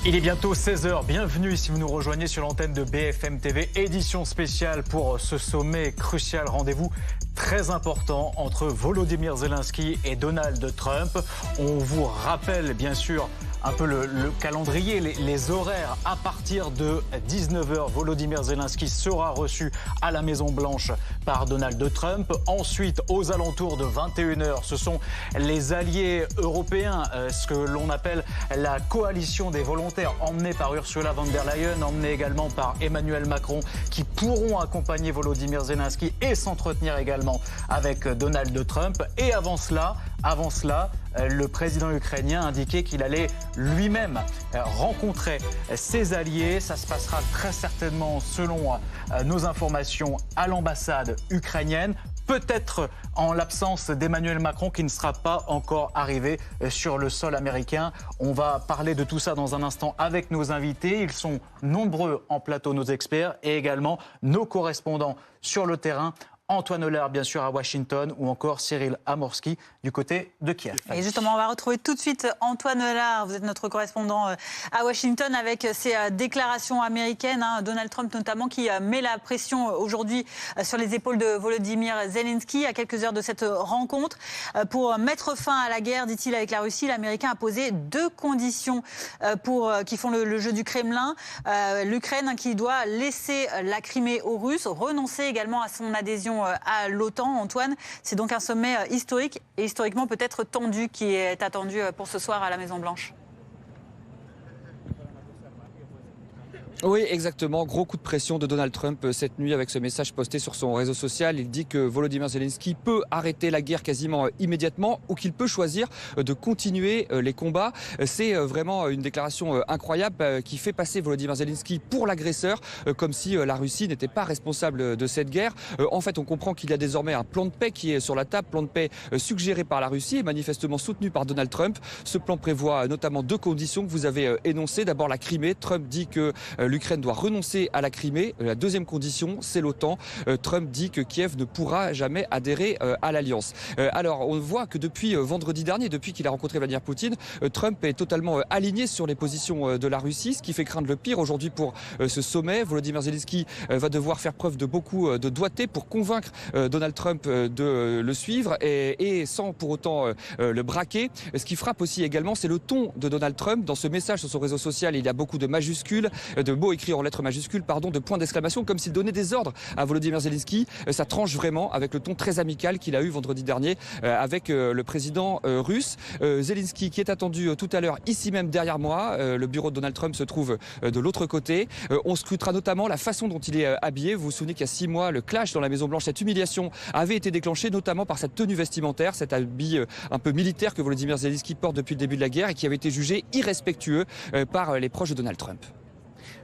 Il est bientôt 16h, bienvenue si vous nous rejoignez sur l'antenne de BFM TV, édition spéciale pour ce sommet crucial, rendez-vous très important entre Volodymyr Zelensky et Donald Trump. On vous rappelle bien sûr un peu le calendrier, les horaires. À partir de 19h, Volodymyr Zelensky sera reçu à la Maison-Blanche par Donald Trump. Ensuite, aux alentours de 21h, ce sont les alliés européens, ce que l'on appelle la coalition des volontaires, emmenée par Ursula von der Leyen, emmenée également par Emmanuel Macron, qui pourront accompagner Volodymyr Zelensky et s'entretenir également avec Donald Trump. Et avant cela, le président ukrainien a indiqué qu'il allait lui-même rencontrer ses alliés. Ça se passera très certainement, selon nos informations, à l'ambassade ukrainienne. Peut-être en l'absence d'Emmanuel Macron qui ne sera pas encore arrivé sur le sol américain. On va parler de tout ça dans un instant avec nos invités. Ils sont nombreux en plateau, nos experts, et également nos correspondants sur le terrain. Antoine Hollard, bien sûr, à Washington, ou encore Cyril Amorski du côté de Kiev. Et justement, on va retrouver tout de suite Antoine Hollard. Vous êtes notre correspondant à Washington avec ces déclarations américaines. Donald Trump notamment qui met la pression aujourd'hui sur les épaules de Volodymyr Zelensky à quelques heures de cette rencontre. Pour mettre fin à la guerre, dit-il, avec la Russie, l'Américain a posé deux conditions qui font le jeu du Kremlin. L'Ukraine qui doit laisser la Crimée aux Russes, renoncer également à son adhésion à l'OTAN. Antoine, c'est donc un sommet historique et historiquement peut-être tendu qui est attendu pour ce soir à la Maison-Blanche. Oui, exactement. Gros coup de pression de Donald Trump cette nuit avec ce message posté sur son réseau social. Il dit que Volodymyr Zelensky peut arrêter la guerre quasiment immédiatement ou qu'il peut choisir de continuer les combats. C'est vraiment une déclaration incroyable qui fait passer Volodymyr Zelensky pour l'agresseur, comme si la Russie n'était pas responsable de cette guerre. En fait, on comprend qu'il y a désormais un plan de paix qui est sur la table, plan de paix suggéré par la Russie et manifestement soutenu par Donald Trump. Ce plan prévoit notamment deux conditions que vous avez énoncées. D'abord la Crimée. Trump dit que l'Ukraine doit renoncer à la Crimée. La deuxième condition, c'est l'OTAN. Trump dit que Kiev ne pourra jamais adhérer à l'Alliance. Alors, on voit que depuis vendredi dernier, depuis qu'il a rencontré Vladimir Poutine, Trump est totalement aligné sur les positions de la Russie, ce qui fait craindre le pire aujourd'hui pour ce sommet. Volodymyr Zelensky va devoir faire preuve de beaucoup de doigté pour convaincre Donald Trump de le suivre et sans pour autant le braquer. Ce qui frappe aussi également, c'est le ton de Donald Trump. Dans ce message sur son réseau social, il y a beaucoup de majuscules, de mots écrits en lettres majuscules, de points d'exclamation, comme s'il donnait des ordres à Volodymyr Zelensky. Ça tranche vraiment avec le ton très amical qu'il a eu vendredi dernier avec le président russe. Zelensky qui est attendu tout à l'heure ici même derrière moi. Le bureau de Donald Trump se trouve de l'autre côté. On scrutera notamment la façon dont il est habillé. Vous vous souvenez qu'il y a 6 mois, le clash dans la Maison-Blanche, cette humiliation avait été déclenchée notamment par cette tenue vestimentaire, cet habit un peu militaire que Volodymyr Zelensky porte depuis le début de la guerre et qui avait été jugé irrespectueux par les proches de Donald Trump.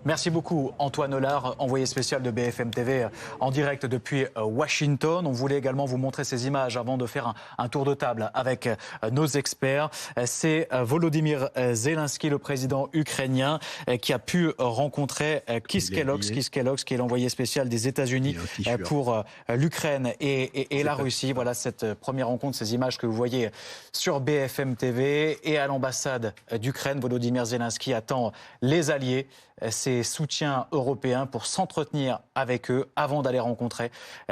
Merci beaucoup Antoine Hollard, envoyé spécial de BFM TV en direct depuis Washington. On voulait également vous montrer ces images avant de faire un tour de table avec nos experts. C'est Volodymyr Zelensky, le président ukrainien, qui a pu rencontrer Keith Kellogg, qui est l'envoyé spécial des États-Unis pour l'Ukraine et la Russie. Voilà cette première rencontre, ces images que vous voyez sur BFM TV. Et à l'ambassade d'Ukraine, Volodymyr Zelensky attend les alliés, ses soutiens européens pour s'entretenir avec eux avant d'aller rencontrer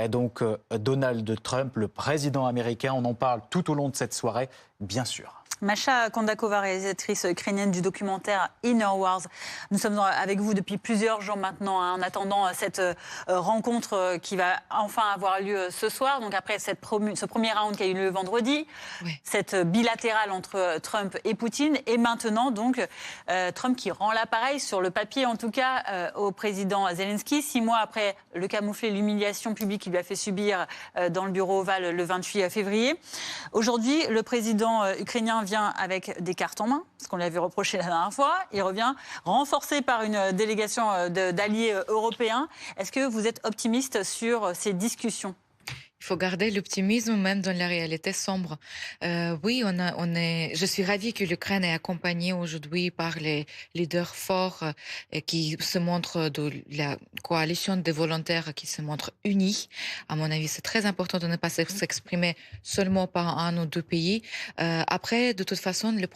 donc Donald Trump, le président américain. On en parle tout au long de cette soirée, bien sûr. Masha Kondakova, réalisatrice ukrainienne du documentaire Inner Wars. Nous sommes avec vous depuis plusieurs jours maintenant, en attendant cette rencontre qui va enfin avoir lieu ce soir. Donc après ce premier round qui a eu lieu vendredi, cette bilatérale entre Trump et Poutine, et maintenant donc Trump qui rend l'appareil sur le papier en tout cas au président Zelensky, 6 mois après le camouflet, l'humiliation publique qu'il lui a fait subir dans le bureau ovale le 28 février. Aujourd'hui, le président ukrainien vient avec des cartes en main, ce qu'on lui avait reproché la dernière fois. Il revient renforcé par une délégation d'alliés européens. Est-ce que vous êtes optimiste sur ces discussions ? Il faut garder l'optimisme même dans la réalité sombre. Oui, je suis ravie que l'Ukraine est accompagnée aujourd'hui par les leaders forts qui se montrent de la coalition des volontaires qui se montrent unis. À mon avis, c'est très important de ne pas s'exprimer seulement par un ou deux pays. Après, de toute façon, la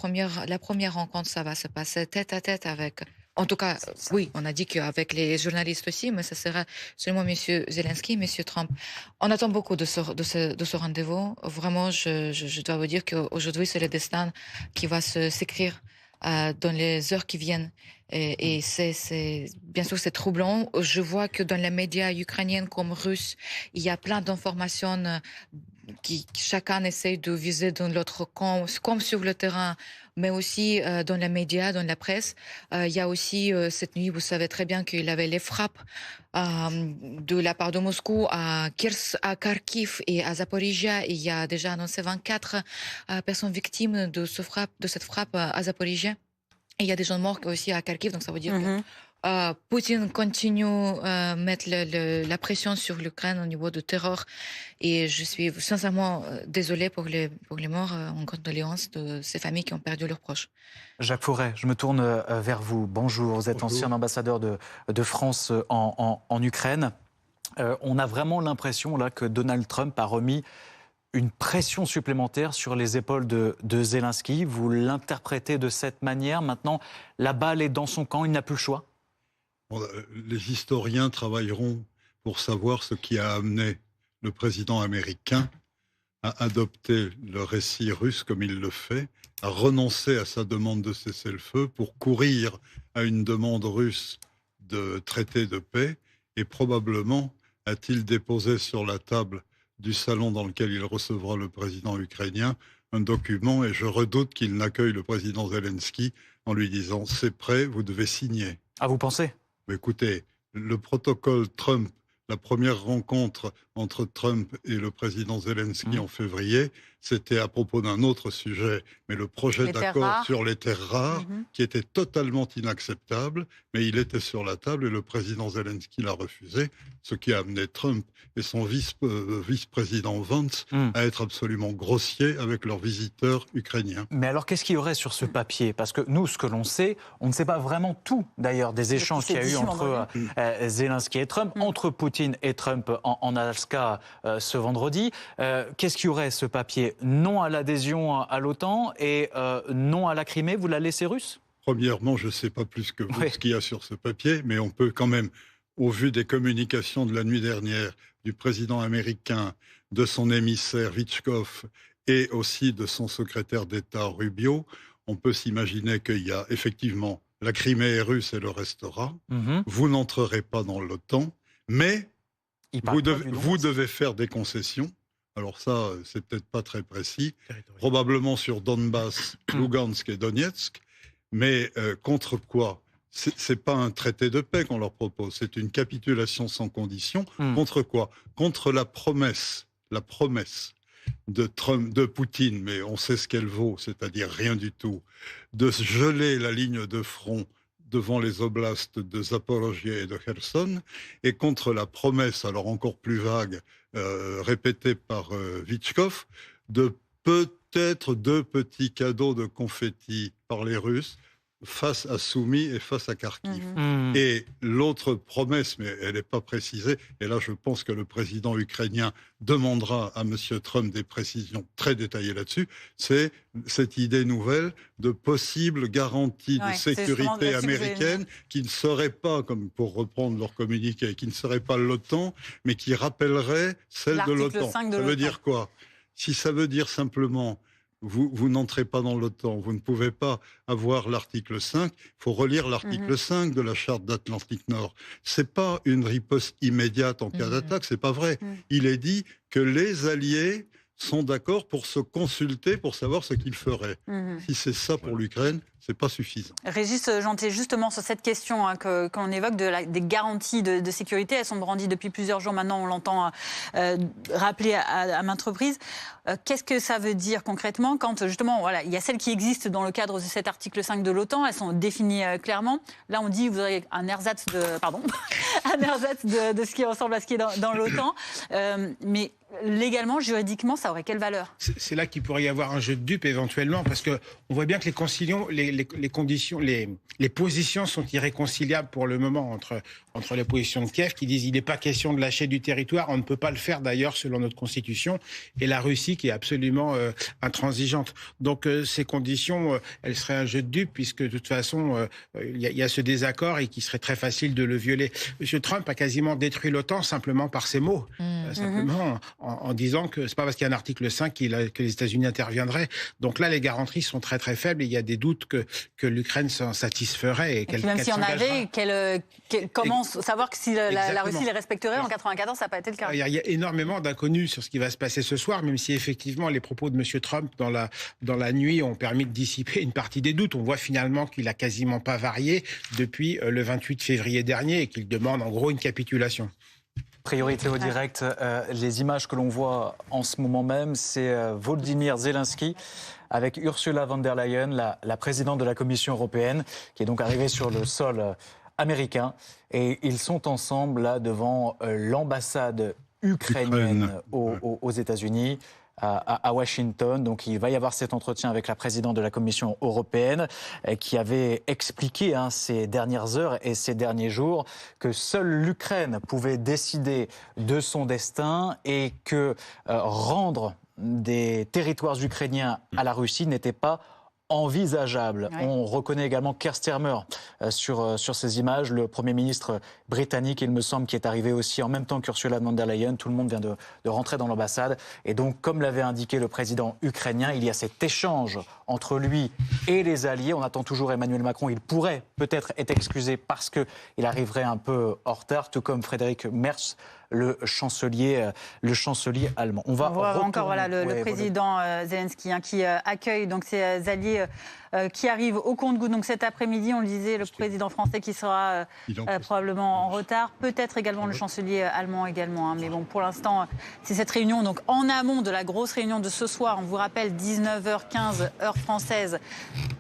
première rencontre, ça va se passer tête à tête avec. En tout cas, oui, on a dit qu'avec les journalistes aussi, mais ce sera seulement M. Zelensky et M. Trump. On attend beaucoup de ce rendez-vous. Vraiment, je dois vous dire qu'aujourd'hui, c'est le destin qui va s'écrire dans les heures qui viennent. Et bien sûr, c'est troublant. Je vois que dans les médias ukrainiens comme russes, il y a plein d'informations qui chacun essaie de viser dans l'autre camp, comme sur le terrain, mais aussi dans les médias, dans la presse. Il y a aussi cette nuit, vous savez très bien qu'il y avait les frappes de la part de Moscou à Kharkiv et à Zaporizhia. Il y a déjà annoncé 24 personnes victimes de cette frappe à Zaporizhia. Et il y a des gens morts aussi à Kharkiv, donc ça veut dire que Poutine continue à mettre la pression sur l'Ukraine au niveau de terror. Et je suis sincèrement désolée pour les morts, en condoléances de ces familles qui ont perdu leurs proches. Jacques Forêt, je me tourne vers vous. Bonjour, vous êtes ancien ambassadeur de France en Ukraine. On a vraiment l'impression là que Donald Trump a remis une pression supplémentaire sur les épaules de Zelensky. Vous l'interprétez de cette manière. Maintenant, la balle est dans son camp, il n'a plus le choix. Les historiens travailleront pour savoir ce qui a amené le président américain à adopter le récit russe comme il le fait, à renoncer à sa demande de cessez-le-feu pour courir à une demande russe de traité de paix, et probablement a-t-il déposé sur la table du salon dans lequel il recevra le président ukrainien un document, et je redoute qu'il n'accueille le président Zelensky en lui disant « c'est prêt, vous devez signer ». Ah, vous pensez ? Écoutez, le protocole Trump, la première rencontre entre Trump et le président Zelensky en février, c'était à propos d'un autre sujet, mais le projet d'accord sur les terres rares, qui était totalement inacceptable, mais il était sur la table et le président Zelensky l'a refusé, ce qui a amené Trump et son vice-président Vance à être absolument grossiers avec leurs visiteurs ukrainiens. Mais alors, qu'est-ce qu'il y aurait sur ce papier ? Parce que nous, ce que l'on sait, on ne sait pas vraiment tout, d'ailleurs, des échanges qu'il y a eu entre Zelensky et Trump, entre Poutine et Trump en Alaska ce vendredi. Qu'est-ce qu'il y aurait, ce papier ? Non à l'adhésion à l'OTAN et non à la Crimée, vous la laissez russe ? Premièrement, je ne sais pas plus que vous ce qu'il y a sur ce papier, mais on peut quand même, au vu des communications de la nuit dernière du président américain, de son émissaire Vitchkov et aussi de son secrétaire d'État Rubio, on peut s'imaginer qu'il y a effectivement la Crimée est russe et le restera. Vous n'entrerez pas dans l'OTAN, mais vous devez faire des concessions. Alors ça, c'est peut-être pas très précis, probablement sur Donbass, Lugansk et Donetsk, mais contre quoi ? C'est pas un traité de paix qu'on leur propose, c'est une capitulation sans condition. Contre quoi ? Contre la promesse de Poutine, mais on sait ce qu'elle vaut, c'est-à-dire rien du tout, de geler la ligne de front devant les oblasts de Zaporizhia et de Kherson, et contre la promesse, alors encore plus vague, répétée par Vitchkov, de peut-être 2 petits cadeaux de confettis par les Russes face à Soumy et face à Kharkiv. Et l'autre promesse, mais elle n'est pas précisée, et là je pense que le président ukrainien demandera à M. Trump des précisions très détaillées là-dessus, c'est cette idée nouvelle de possible garantie de sécurité américaine qui ne serait pas, comme pour reprendre leur communiqué, qui ne serait pas l'OTAN, mais qui rappellerait celle de l'OTAN. Ça veut dire quoi ? Si ça veut dire simplement vous n'entrez pas dans l'OTAN, vous ne pouvez pas avoir l'article 5, il faut relire l'article 5 de la Charte d'Atlantique Nord. C'est pas une riposte immédiate en cas d'attaque, c'est pas vrai. Il est dit que les alliés sont d'accord pour se consulter, pour savoir ce qu'ils feraient. Si c'est ça pour l'Ukraine, c'est pas suffisant. Régis Janté, justement sur cette question qu'on évoque des garanties de sécurité, elles sont brandies depuis plusieurs jours maintenant, on l'entend rappeler à maintes reprises. Qu'est-ce que ça veut dire concrètement quand justement, voilà, il y a celles qui existent dans le cadre de cet article 5 de l'OTAN, elles sont définies clairement. Là, on dit vous aurez un ersatz de ce qui ressemble à ce qui est dans l'OTAN, mais légalement, juridiquement, ça aurait quelle valeur ? C'est là qu'il pourrait y avoir un jeu de dupes éventuellement, parce que on voit bien que les positions sont irréconciliables pour le moment entre les positions de Kiev qui disent il n'est pas question de lâcher du territoire, on ne peut pas le faire d'ailleurs selon notre constitution, et la Russie qui est absolument intransigeante. Donc ces conditions, elles seraient un jeu de dupes puisque de toute façon il y a ce désaccord et qu'il serait très facile de le violer. M. Trump a quasiment détruit l'OTAN simplement par ses mots, simplement en disant que c'est pas parce qu'il y a un article 5 que les États-Unis interviendraient. Donc là, les garanties sont très très faibles et il y a des doutes que l'Ukraine s'en satisferait. Et même s'il y en avait, comment savoir que si la Russie les respecterait en 1994, ça n'a pas été le cas. Il y a énormément d'inconnus sur ce qui va se passer ce soir, même si effectivement les propos de M. Trump dans la nuit ont permis de dissiper une partie des doutes. On voit finalement qu'il n'a quasiment pas varié depuis le 28 février dernier et qu'il demande en gros une capitulation. Priorité au direct, les images que l'on voit en ce moment même, c'est Volodymyr Zelensky avec Ursula von der Leyen, la présidente de la Commission européenne, qui est donc arrivée sur le sol américain. Et ils sont ensemble là devant l'ambassade ukrainienne aux États-Unis. À Washington. Donc il va y avoir cet entretien avec la présidente de la Commission européenne qui avait expliqué ces dernières heures et ces derniers jours que seule l'Ukraine pouvait décider de son destin et que rendre des territoires ukrainiens à la Russie n'était pas envisageable. Oui. On reconnaît également Keir Starmer sur ces images, le Premier ministre britannique, il me semble, qui est arrivé aussi en même temps qu'Ursula von der Leyen. Tout le monde vient de rentrer dans l'ambassade. Et donc, comme l'avait indiqué le président ukrainien, il y a cet échange entre lui et les alliés. On attend toujours Emmanuel Macron. Il pourrait peut-être être excusé parce qu'il arriverait un peu en retard, tout comme Friedrich Merz, le chancelier allemand. On va voir encore le président Zelensky qui accueille donc ses alliés qui arrivent au compte-gouttes. Donc cet après-midi, on le disait, le président français qui sera probablement en retard, peut-être également le chancelier allemand également. Mais bon, pour l'instant, c'est cette réunion donc en amont de la grosse réunion de ce soir. On vous rappelle 19h15 heure française,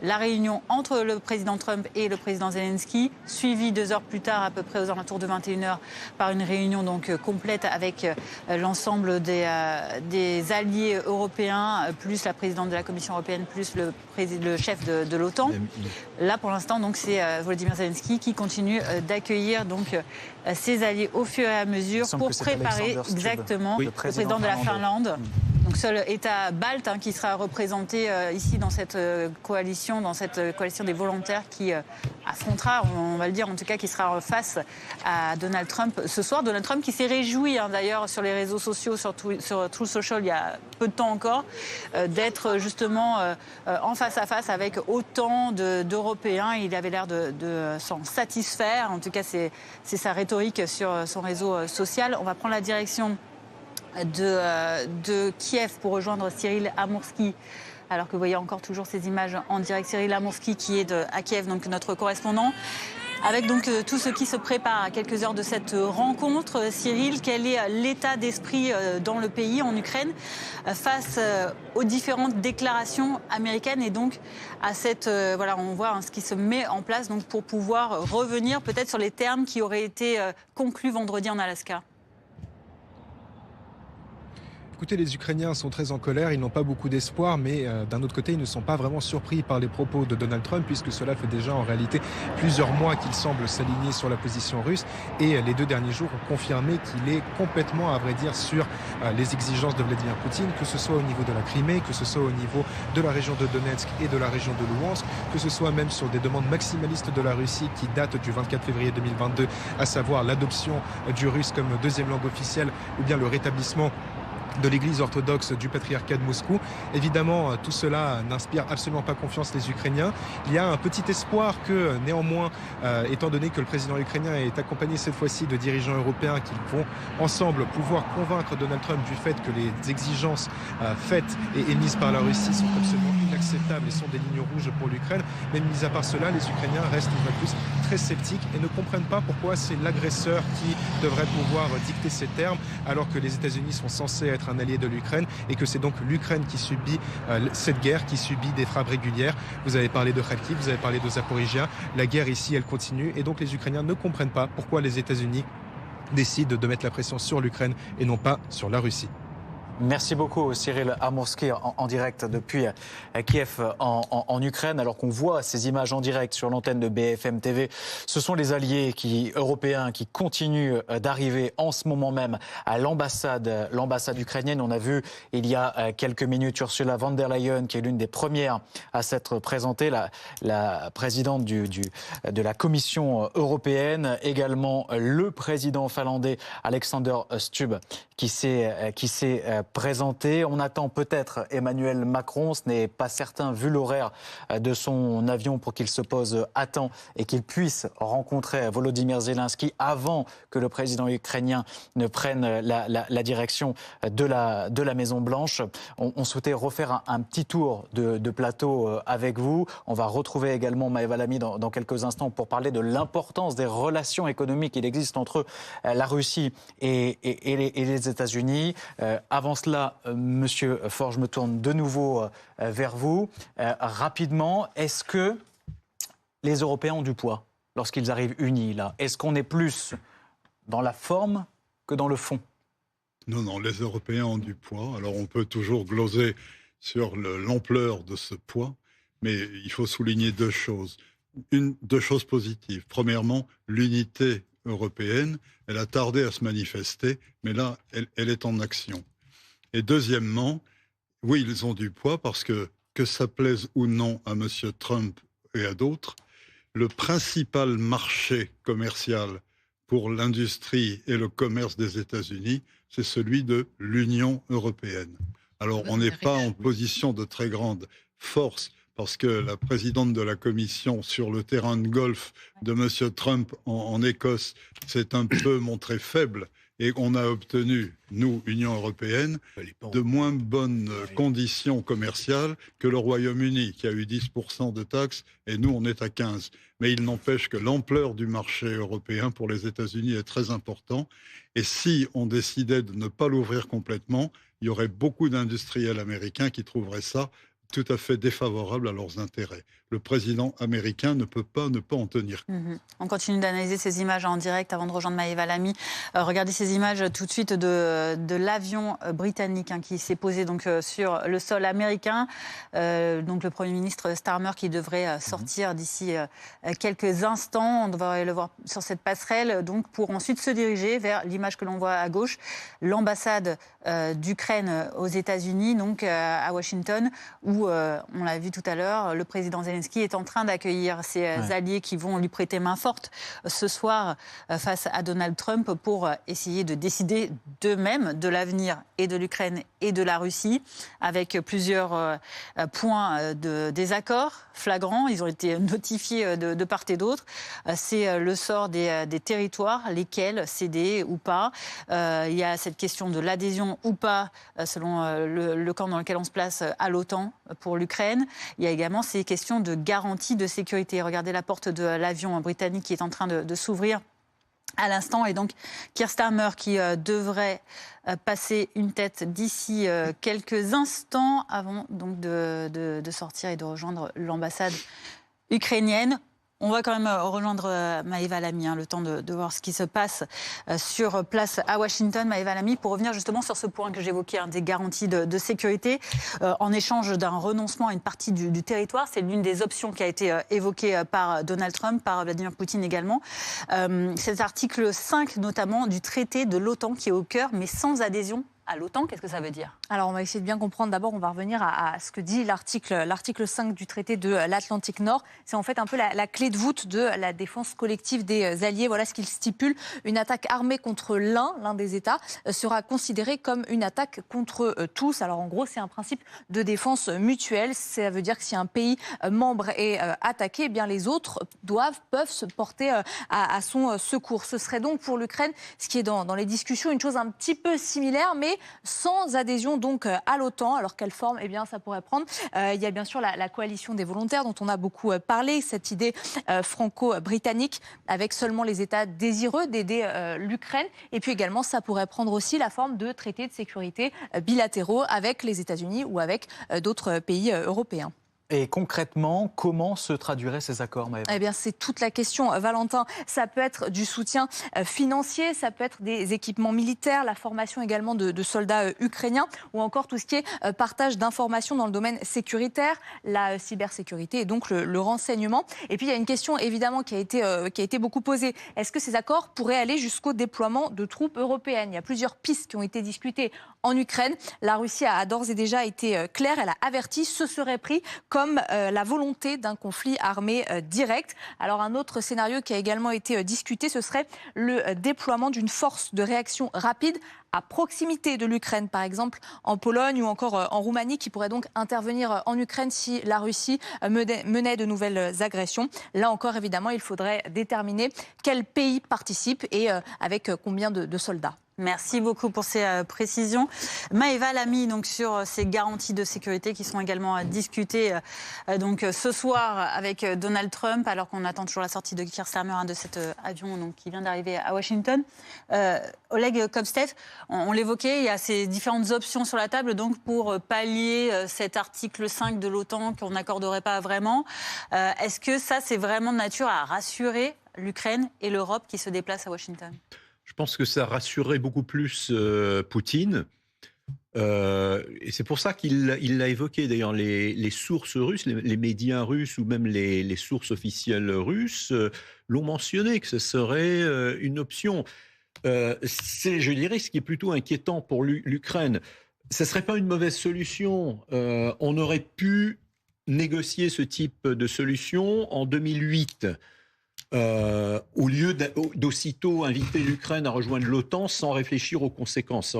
la réunion entre le président Trump et le président Zelensky, suivie 2 heures plus tard, à peu près aux alentours de 21h, par une réunion donc complète avec l'ensemble des alliés européens, plus la présidente de la Commission européenne, plus le chef de l'OTAN. Là, pour l'instant, donc c'est Volodymyr Zelensky qui continue d'accueillir donc ses alliés au fur et à mesure pour préparer exactement le président de la Finlande. Donc seul État balte qui sera représenté ici dans cette coalition des volontaires qui affrontera, on va le dire en tout cas, qui sera face à Donald Trump ce soir. Donald Trump qui s'est réjoui d'ailleurs sur les réseaux sociaux, sur Truth Social il y a peu de temps encore, d'être justement en face à face avec autant d'Européens. Il avait l'air de s'en satisfaire. En tout cas, c'est sa rhétorique sur son réseau social. On va prendre la direction de Kiev pour rejoindre Cyril Amourski. Alors que vous voyez encore toujours ces images en direct. Cyril Amourski qui est à Kiev, donc notre correspondant. Avec donc tout ce qui se prépare à quelques heures de cette rencontre. Cyril, quel est l'état d'esprit dans le pays, en Ukraine, face aux différentes déclarations américaines et donc à cette... on voit ce qui se met en place donc, pour pouvoir revenir peut-être sur les termes qui auraient été conclus vendredi en Alaska. Écoutez, les Ukrainiens sont très en colère, ils n'ont pas beaucoup d'espoir, mais d'un autre côté, ils ne sont pas vraiment surpris par les propos de Donald Trump, puisque cela fait déjà en réalité plusieurs mois qu'il semble s'aligner sur la position russe. Et les 2 derniers jours ont confirmé qu'il est complètement, à vrai dire, sur les exigences de Vladimir Poutine, que ce soit au niveau de la Crimée, que ce soit au niveau de la région de Donetsk et de la région de Louhansk, que ce soit même sur des demandes maximalistes de la Russie qui datent du 24 février 2022, à savoir l'adoption du russe comme 2e langue officielle ou bien le rétablissement de l'église orthodoxe du patriarcat de Moscou. Évidemment, tout cela n'inspire absolument pas confiance les Ukrainiens. Il y a un petit espoir que, néanmoins, étant donné que le président ukrainien est accompagné cette fois-ci de dirigeants européens qui vont ensemble pouvoir convaincre Donald Trump du fait que les exigences faites et émises par la Russie sont absolument inacceptables et sont des lignes rouges pour l'Ukraine. Mais mis à part cela, les Ukrainiens restent une fois de plus très sceptiques et ne comprennent pas pourquoi c'est l'agresseur qui devrait pouvoir dicter ces termes, alors que les États-Unis sont censés être un allié de l'Ukraine et que c'est donc l'Ukraine qui subit cette guerre, qui subit des frappes régulières. Vous avez parlé de Kharkiv, vous avez parlé de Zaporizhia. La guerre ici, elle continue et donc les Ukrainiens ne comprennent pas pourquoi les États-Unis décident de mettre la pression sur l'Ukraine et non pas sur la Russie. Merci beaucoup Cyril Armorsky en direct depuis Kiev en Ukraine. Alors qu'on voit ces images en direct sur l'antenne de BFM TV, ce sont les alliés européens qui continuent d'arriver en ce moment même à l'ambassade ukrainienne. On a vu il y a quelques minutes Ursula von der Leyen qui est l'une des premières à s'être présentée, la présidente de la Commission européenne, également le président finlandais Alexander Stubb qui s'est présenté. On attend peut-être Emmanuel Macron, ce n'est pas certain vu l'horaire de son avion pour qu'il se pose à temps et qu'il puisse rencontrer Volodymyr Zelensky avant que le président ukrainien ne prenne la direction de la Maison-Blanche. On souhaitait refaire un petit tour de plateau avec vous. On va retrouver également Maëva Lamy dans quelques instants pour parler de l'importance des relations économiques qu'il existe entre la Russie et les États-Unis. Avant cela, Monsieur Faure, je me tourne de nouveau vers vous. Rapidement, est-ce que les Européens ont du poids lorsqu'ils arrivent unis là? Est-ce qu'on est plus dans la forme que dans le fond? Non, les Européens ont du poids. Alors on peut toujours gloser sur l'ampleur de ce poids, mais il faut souligner deux choses. Deux choses positives. Premièrement, l'unité européenne, elle a tardé à se manifester, mais là, elle est en action. Et deuxièmement, oui, ils ont du poids parce que ça plaise ou non à M. Trump et à d'autres, le principal marché commercial pour l'industrie et le commerce des États-Unis, c'est celui de l'Union européenne. Alors, on n'est pas en position de très grande force parce que la présidente de la Commission sur le terrain de golf de M. Trump en Écosse s'est un peu montrée faible et on a obtenu, nous, Union européenne, de moins bonnes conditions commerciales que le Royaume-Uni, qui a eu 10% de taxes, et nous, on est à 15%. Mais il n'empêche que l'ampleur du marché européen pour les États-Unis est très important. Et si on décidait de ne pas l'ouvrir complètement, il y aurait beaucoup d'industriels américains qui trouveraient ça tout à fait défavorable à leurs intérêts. Le président américain ne peut pas ne pas en tenir compte. On continue d'analyser ces images en direct avant de rejoindre Maëva Lamy. Regardez ces images tout de suite de l'avion britannique qui s'est posé donc, sur le sol américain. Donc le Premier ministre Starmer qui devrait sortir d'ici quelques instants. On devrait le voir sur cette passerelle donc, pour ensuite se diriger vers l'image que l'on voit à gauche, l'ambassade d'Ukraine aux États-Unis, donc à Washington, où, on l'a vu tout à l'heure, le président Zelensky est en train d'accueillir ses alliés qui vont lui prêter main forte ce soir face à Donald Trump pour essayer de décider d'eux-mêmes de l'avenir et de l'Ukraine et de la Russie, avec plusieurs points de désaccord flagrants. Ils ont été notifiés de part et d'autre. C'est le sort des territoires, lesquels céder ou pas. Il y a cette question de l'adhésion ou pas, selon le camp dans lequel on se place, à l'OTAN pour l'Ukraine. Il y a également ces questions de garantie de sécurité. Regardez la porte de l'avion britannique qui est en train de s'ouvrir à l'instant. Et donc, Keir Starmer qui devrait passer une tête d'ici quelques instants avant donc de sortir et de rejoindre l'ambassade ukrainienne. On va quand même rejoindre Maëva Lamy, le temps de voir ce qui se passe sur place à Washington. Maëva Lamy, pour revenir justement sur ce point que j'évoquais, des garanties de sécurité, en échange d'un renoncement à une partie du territoire. C'est l'une des options qui a été évoquée par Donald Trump, par Vladimir Poutine également. Cet article 5, notamment, du traité de l'OTAN qui est au cœur, mais sans adhésion à l'OTAN. Qu'est-ce que ça veut dire? Alors, on va essayer de bien comprendre. D'abord, on va revenir à ce que dit l'article 5 du traité de l'Atlantique Nord. C'est en fait un peu la clé de voûte de la défense collective des alliés. Voilà ce qu'il stipule. Une attaque armée contre l'un des États sera considérée comme une attaque contre tous. Alors, en gros, c'est un principe de défense mutuelle. Ça veut dire que si un pays membre est attaqué, eh bien, les autres peuvent se porter à son secours. Ce serait donc pour l'Ukraine, ce qui est dans les discussions, une chose un petit peu similaire, mais mais sans adhésion donc à l'OTAN. Alors quelle forme ça pourrait prendre? Il y a bien sûr la coalition des volontaires dont on a beaucoup parlé, cette idée franco-britannique avec seulement les États désireux d'aider l'Ukraine. Et puis également, ça pourrait prendre aussi la forme de traités de sécurité bilatéraux avec les États-Unis ou avec d'autres pays européens. Et concrètement, comment se traduiraient ces accords, Maëva ? Eh bien, c'est toute la question, Valentin. Ça peut être du soutien financier, ça peut être des équipements militaires, la formation également de soldats ukrainiens, ou encore tout ce qui est partage d'informations dans le domaine sécuritaire, la cybersécurité et donc le renseignement. Et puis, il y a une question évidemment qui a été beaucoup posée. Est-ce que ces accords pourraient aller jusqu'au déploiement de troupes européennes? Il y a plusieurs pistes qui ont été discutées en Ukraine. La Russie a d'ores et déjà été claire. Elle a averti, ce serait pris comme la volonté d'un conflit armé direct. Alors un autre scénario qui a également été discuté, ce serait le déploiement d'une force de réaction rapide à proximité de l'Ukraine, par exemple en Pologne ou encore en Roumanie, qui pourrait donc intervenir en Ukraine si la Russie menait de nouvelles agressions. Là encore, évidemment, il faudrait déterminer quel pays participe et avec combien de soldats. Merci beaucoup pour ces précisions. Maëva Lamy, donc sur ces garanties de sécurité qui sont également discutées donc ce soir avec Donald Trump, alors qu'on attend toujours la sortie de Keir Starmer de cet avion donc, qui vient d'arriver à Washington. Oleg Kopstev, on l'évoquait, il y a ces différentes options sur la table donc pour pallier cet article 5 de l'OTAN qu'on n'accorderait pas vraiment. Est-ce que ça, c'est vraiment de nature à rassurer l'Ukraine et l'Europe qui se déplacent à Washington ? Je pense que ça rassurerait beaucoup plus Poutine. Et c'est pour ça qu'il l'a évoqué. D'ailleurs, les sources russes, les médias russes ou même les sources officielles russes l'ont mentionné, que ce serait une option. C'est, je dirais, ce qui est plutôt inquiétant pour l'Ukraine. Ce ne serait pas une mauvaise solution. On aurait pu négocier ce type de solution en 2008. Au lieu d'aussitôt inviter l'Ukraine à rejoindre l'OTAN sans réfléchir aux conséquences.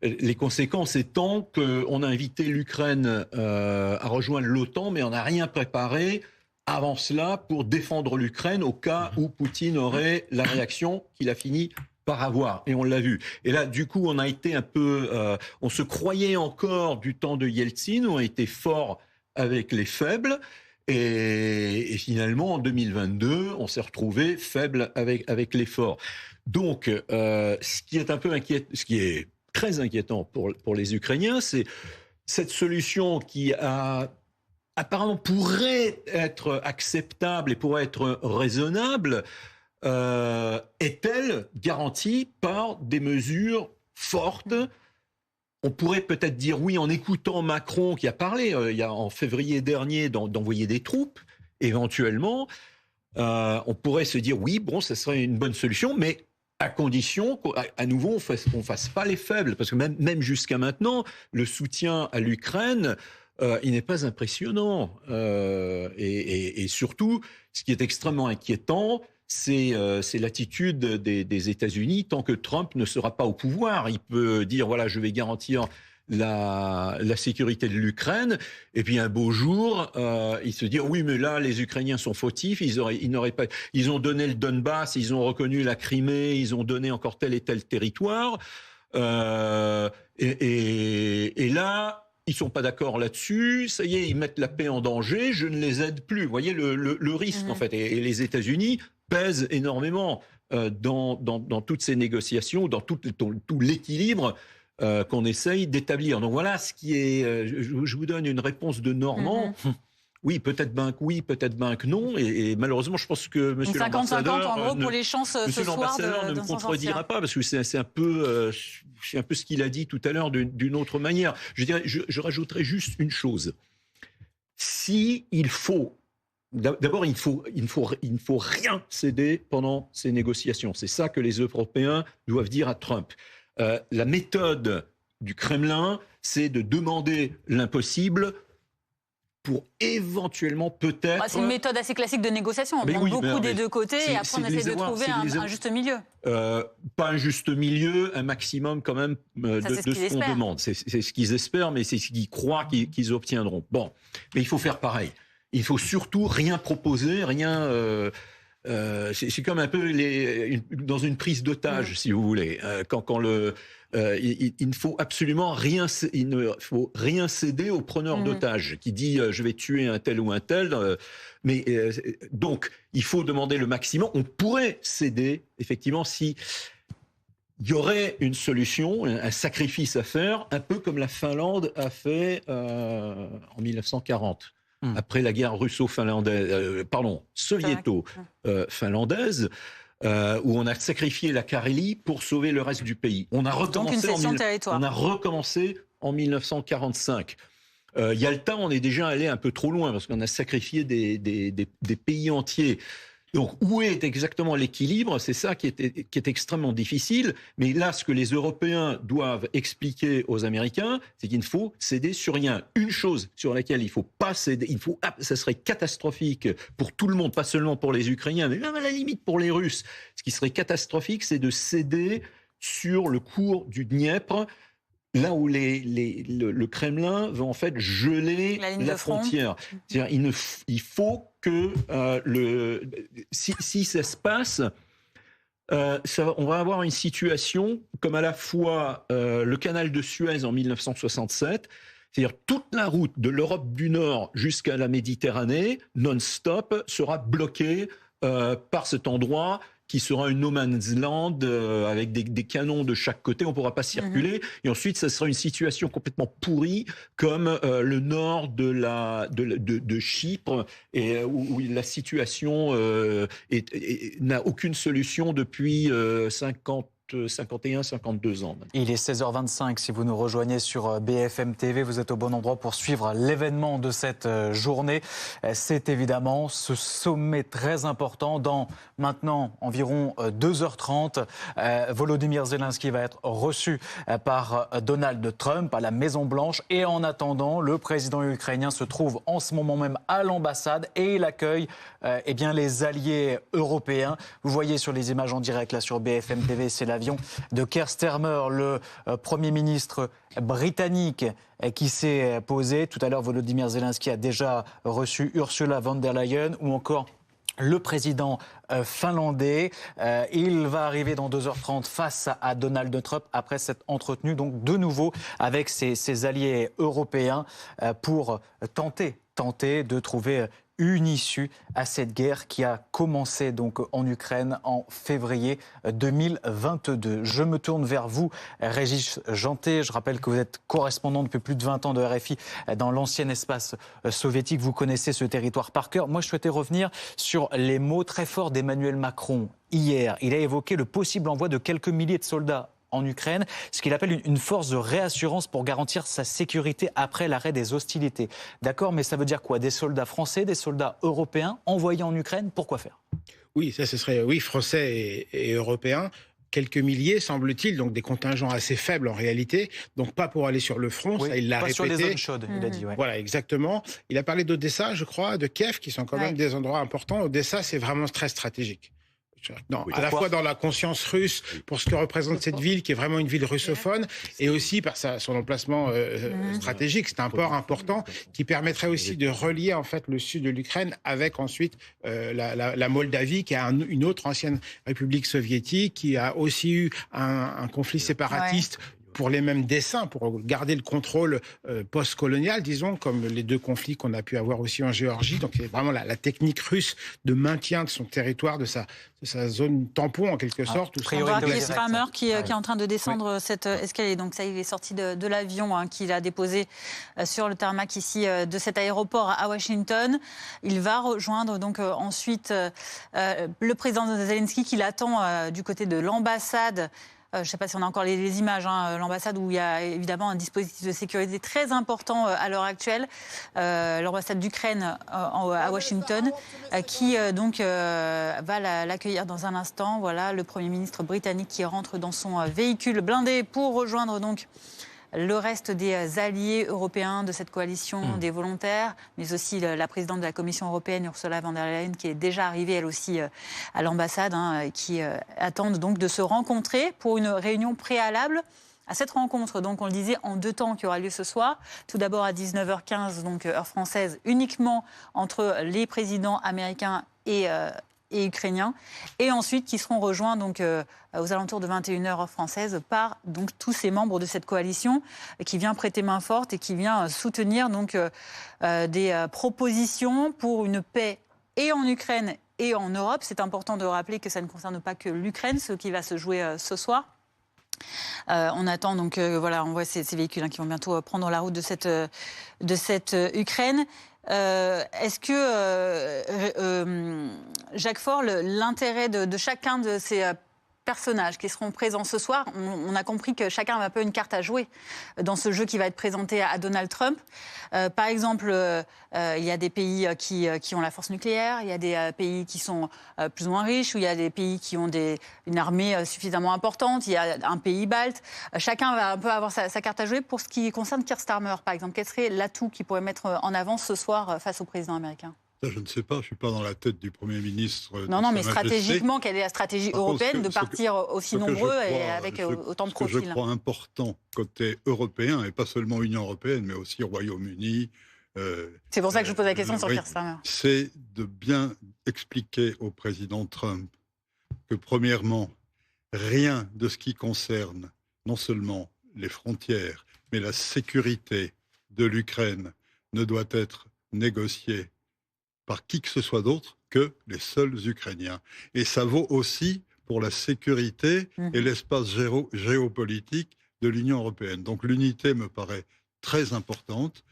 Les conséquences étant qu'on a invité l'Ukraine à rejoindre l'OTAN, mais on n'a rien préparé avant cela pour défendre l'Ukraine au cas où Poutine aurait la réaction qu'il a fini par avoir. Et on l'a vu. Et là, du coup, on a été un peu... on se croyait encore du temps de Yeltsin, on a été fort avec les faibles. Et finalement, en 2022, on s'est retrouvé faible avec les forts. Donc, ce qui est très inquiétant pour les Ukrainiens, c'est cette solution qui apparemment pourrait être acceptable et pourrait être raisonnable, est-elle garantie par des mesures fortes? On pourrait peut-être dire oui en écoutant Macron qui a parlé en février dernier d'envoyer des troupes, éventuellement. On pourrait se dire oui, bon, ça serait une bonne solution, mais à condition qu'à nouveau on fasse pas les faibles. Parce que même jusqu'à maintenant, le soutien à l'Ukraine, il n'est pas impressionnant. Et surtout, ce qui est extrêmement inquiétant, c'est l'attitude des États-Unis tant que Trump ne sera pas au pouvoir. Il peut dire, voilà, je vais garantir la sécurité de l'Ukraine, et puis un beau jour, il se dit, oui, mais là, les Ukrainiens sont fautifs, ils ont donné le Donbass, ils ont reconnu la Crimée, ils ont donné encore tel et tel territoire, et là, ils sont pas d'accord là-dessus, ça y est, ils mettent la paix en danger, je ne les aide plus. Vous voyez le risque, en fait, et les États-Unis pèse énormément dans toutes ces négociations, dans tout l'équilibre qu'on essaye d'établir. Donc voilà ce qui est... je vous donne une réponse de Normand. Oui, peut-être ben que oui, peut-être ben que non. Et malheureusement, je pense que monsieur l'ambassadeur... 50-50 en gros pour les chances ce soir ne me contredira pas, parce que c'est un peu ce qu'il a dit tout à l'heure d'une autre manière. Je rajouterai juste une chose. Si il faut... D'abord, il ne faut rien céder pendant ces négociations. C'est ça que les Européens doivent dire à Trump. La méthode du Kremlin, c'est de demander l'impossible pour éventuellement peut-être... C'est une méthode assez classique de négociation. On demande beaucoup des deux côtés et après on essaie de trouver un juste milieu. Pas un juste milieu, un maximum quand même de ce qu'on demande. C'est ce qu'ils espèrent, mais c'est ce qu'ils croient qu'ils obtiendront. Bon, mais il faut faire pareil. Il faut surtout rien proposer, rien c'est comme un peu dans une prise d'otage, si vous voulez. Il ne faut absolument rien céder au preneur d'otage qui dit je vais tuer un tel ou un tel. Donc, il faut demander le maximum. On pourrait céder, effectivement, si il y aurait une solution, un sacrifice à faire, un peu comme la Finlande a fait en 1940. Après la guerre soviéto-finlandaise, où on a sacrifié la Carélie pour sauver le reste du pays. On a recommencé en 1945. Yalta, on est déjà allé un peu trop loin parce qu'on a sacrifié des pays entiers. Donc, où est exactement l'équilibre? C'est ça qui est extrêmement difficile. Mais là, ce que les Européens doivent expliquer aux Américains, c'est qu'il ne faut céder sur rien. Une chose sur laquelle il ne faut pas céder, ça serait catastrophique pour tout le monde, pas seulement pour les Ukrainiens, mais même à la limite pour les Russes. Ce qui serait catastrophique, c'est de céder sur le cours du Dniepr, là où le Kremlin veut en fait geler la frontière. C'est-à-dire, il faut que si ça se passe, on va avoir une situation comme à la fois le canal de Suez en 1967, c'est-à-dire toute la route de l'Europe du Nord jusqu'à la Méditerranée, non-stop, sera bloquée par cet endroit qui sera une no man's land avec des canons de chaque côté, on ne pourra pas circuler. Et ensuite, ça sera une situation complètement pourrie comme le nord de Chypre, et où la situation n'a aucune solution depuis 51, 52 ans. Il est 16h25, si vous nous rejoignez sur BFM TV, vous êtes au bon endroit pour suivre l'événement de cette journée. C'est évidemment ce sommet très important. Dans maintenant environ 2h30, Volodymyr Zelensky va être reçu par Donald Trump à la Maison-Blanche. Et en attendant, le président ukrainien se trouve en ce moment même à l'ambassade et il accueille les alliés européens. Vous voyez sur les images en direct là sur BFM TV, c'est l'avion de Keir Starmer, le Premier ministre britannique qui s'est posé. Tout à l'heure, Volodymyr Zelensky a déjà reçu Ursula von der Leyen ou encore le président finlandais. Il va arriver dans 2h30 face à Donald Trump après s'être entretenu donc de nouveau avec ses alliés européens pour tenter de trouver une issue à cette guerre qui a commencé donc en Ukraine en février 2022. Je me tourne vers vous, Régis Janté. Je rappelle que vous êtes correspondant depuis plus de 20 ans de RFI dans l'ancien espace soviétique. Vous connaissez ce territoire par cœur. Moi, je souhaitais revenir sur les mots très forts d'Emmanuel Macron hier. Il a évoqué le possible envoi de quelques milliers de soldats en Ukraine, ce qu'il appelle une force de réassurance pour garantir sa sécurité après l'arrêt des hostilités. D'accord, mais ça veut dire quoi? Des soldats français, des soldats européens envoyés en Ukraine? Pourquoi faire? Oui, ça ce serait français et européens. Quelques milliers, semble-t-il, donc des contingents assez faibles en réalité, donc pas pour aller sur le front, ça il l'a répété. Pas sur les zones chaudes, il a dit. Ouais. Voilà, exactement. Il a parlé d'Odessa, je crois, de Kiev, qui sont quand même des endroits importants. Odessa, c'est vraiment très stratégique. À la fois dans la conscience russe pour ce que représente cette ville qui est vraiment une ville russophone et aussi par son emplacement stratégique. C'est un port important qui permettrait aussi de relier en fait le sud de l'Ukraine avec ensuite la Moldavie qui a une autre ancienne république soviétique qui a aussi eu un conflit séparatiste. Pour les mêmes desseins, pour garder le contrôle post-colonial, disons, comme les deux conflits qu'on a pu avoir aussi en Géorgie. Donc c'est vraiment la technique russe de maintien de son territoire, de sa zone tampon en quelque sorte. On voit Keir Starmer qui est en train de descendre cette escalier. Donc ça, il est sorti de l'avion qu'il a déposé sur le tarmac ici de cet aéroport à Washington. Il va rejoindre donc ensuite le président Zelensky qui l'attend du côté de l'ambassade. Je ne sais pas si on a encore les images, l'ambassade où il y a évidemment un dispositif de sécurité très important à l'heure actuelle, l'ambassade d'Ukraine à Washington, qui donc va l'accueillir dans un instant. Voilà le Premier ministre britannique qui rentre dans son véhicule blindé pour rejoindre donc le reste des alliés européens de cette coalition des volontaires, mais aussi la présidente de la Commission européenne, Ursula von der Leyen, qui est déjà arrivée, elle aussi, à l'ambassade, qui attendent donc de se rencontrer pour une réunion préalable à cette rencontre. Donc, on le disait, en 2 temps qui aura lieu ce soir. Tout d'abord à 19h15, donc heure française, uniquement entre les présidents américains et et ukrainiens, et ensuite qui seront rejoints donc aux alentours de 21h heure française par donc tous ces membres de cette coalition qui vient prêter main forte et qui vient soutenir donc des propositions pour une paix et en Ukraine et en Europe. C'est important de rappeler que ça ne concerne pas que l'Ukraine, ce qui va se jouer ce soir. On attend donc, voilà, on voit ces véhicules qui vont bientôt prendre la route de cette Ukraine. Est-ce que, Jacques Faure, l'intérêt de chacun de ces personnages qui seront présents ce soir, on a compris que chacun a un peu une carte à jouer dans ce jeu qui va être présenté à Donald Trump. Par exemple, il y a des pays qui ont la force nucléaire, il y a des pays qui sont plus ou moins riches, ou il y a des pays qui ont une armée suffisamment importante, il y a un pays balte. Chacun va un peu avoir sa carte à jouer. Pour ce qui concerne Keir Starmer, par exemple, quel serait l'atout qu'il pourrait mettre en avant ce soir face au président américain ? Ça, je ne sais pas, je ne suis pas dans la tête du Premier ministre. Non, mais stratégiquement, quelle est la stratégie européenne de partir aussi nombreux et avec autant de profils ? Ce que je crois important côté européen, et pas seulement Union européenne, mais aussi Royaume-Uni. C'est pour ça que je pose la question sur Keir Starmer. C'est de bien expliquer au président Trump que, premièrement, rien de ce qui concerne non seulement les frontières, mais la sécurité de l'Ukraine ne doit être négocié par qui que ce soit d'autre que les seuls Ukrainiens. Et ça vaut aussi pour la sécurité et l'espace géopolitique de l'Union européenne. Donc l'unité me paraît très importante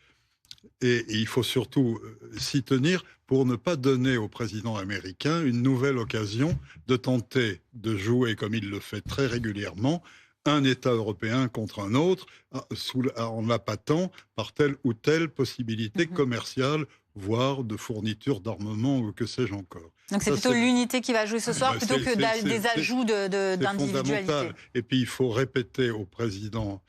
et il faut surtout s'y tenir pour ne pas donner au président américain une nouvelle occasion de tenter de jouer, comme il le fait très régulièrement, un État européen contre un autre, en l'appâtant par telle ou telle possibilité commerciale, voire de fourniture d'armement ou que sais-je encore. Donc c'est plutôt l'unité qui va jouer ce soir plutôt que des ajouts d'individualité. Et puis il faut répéter au président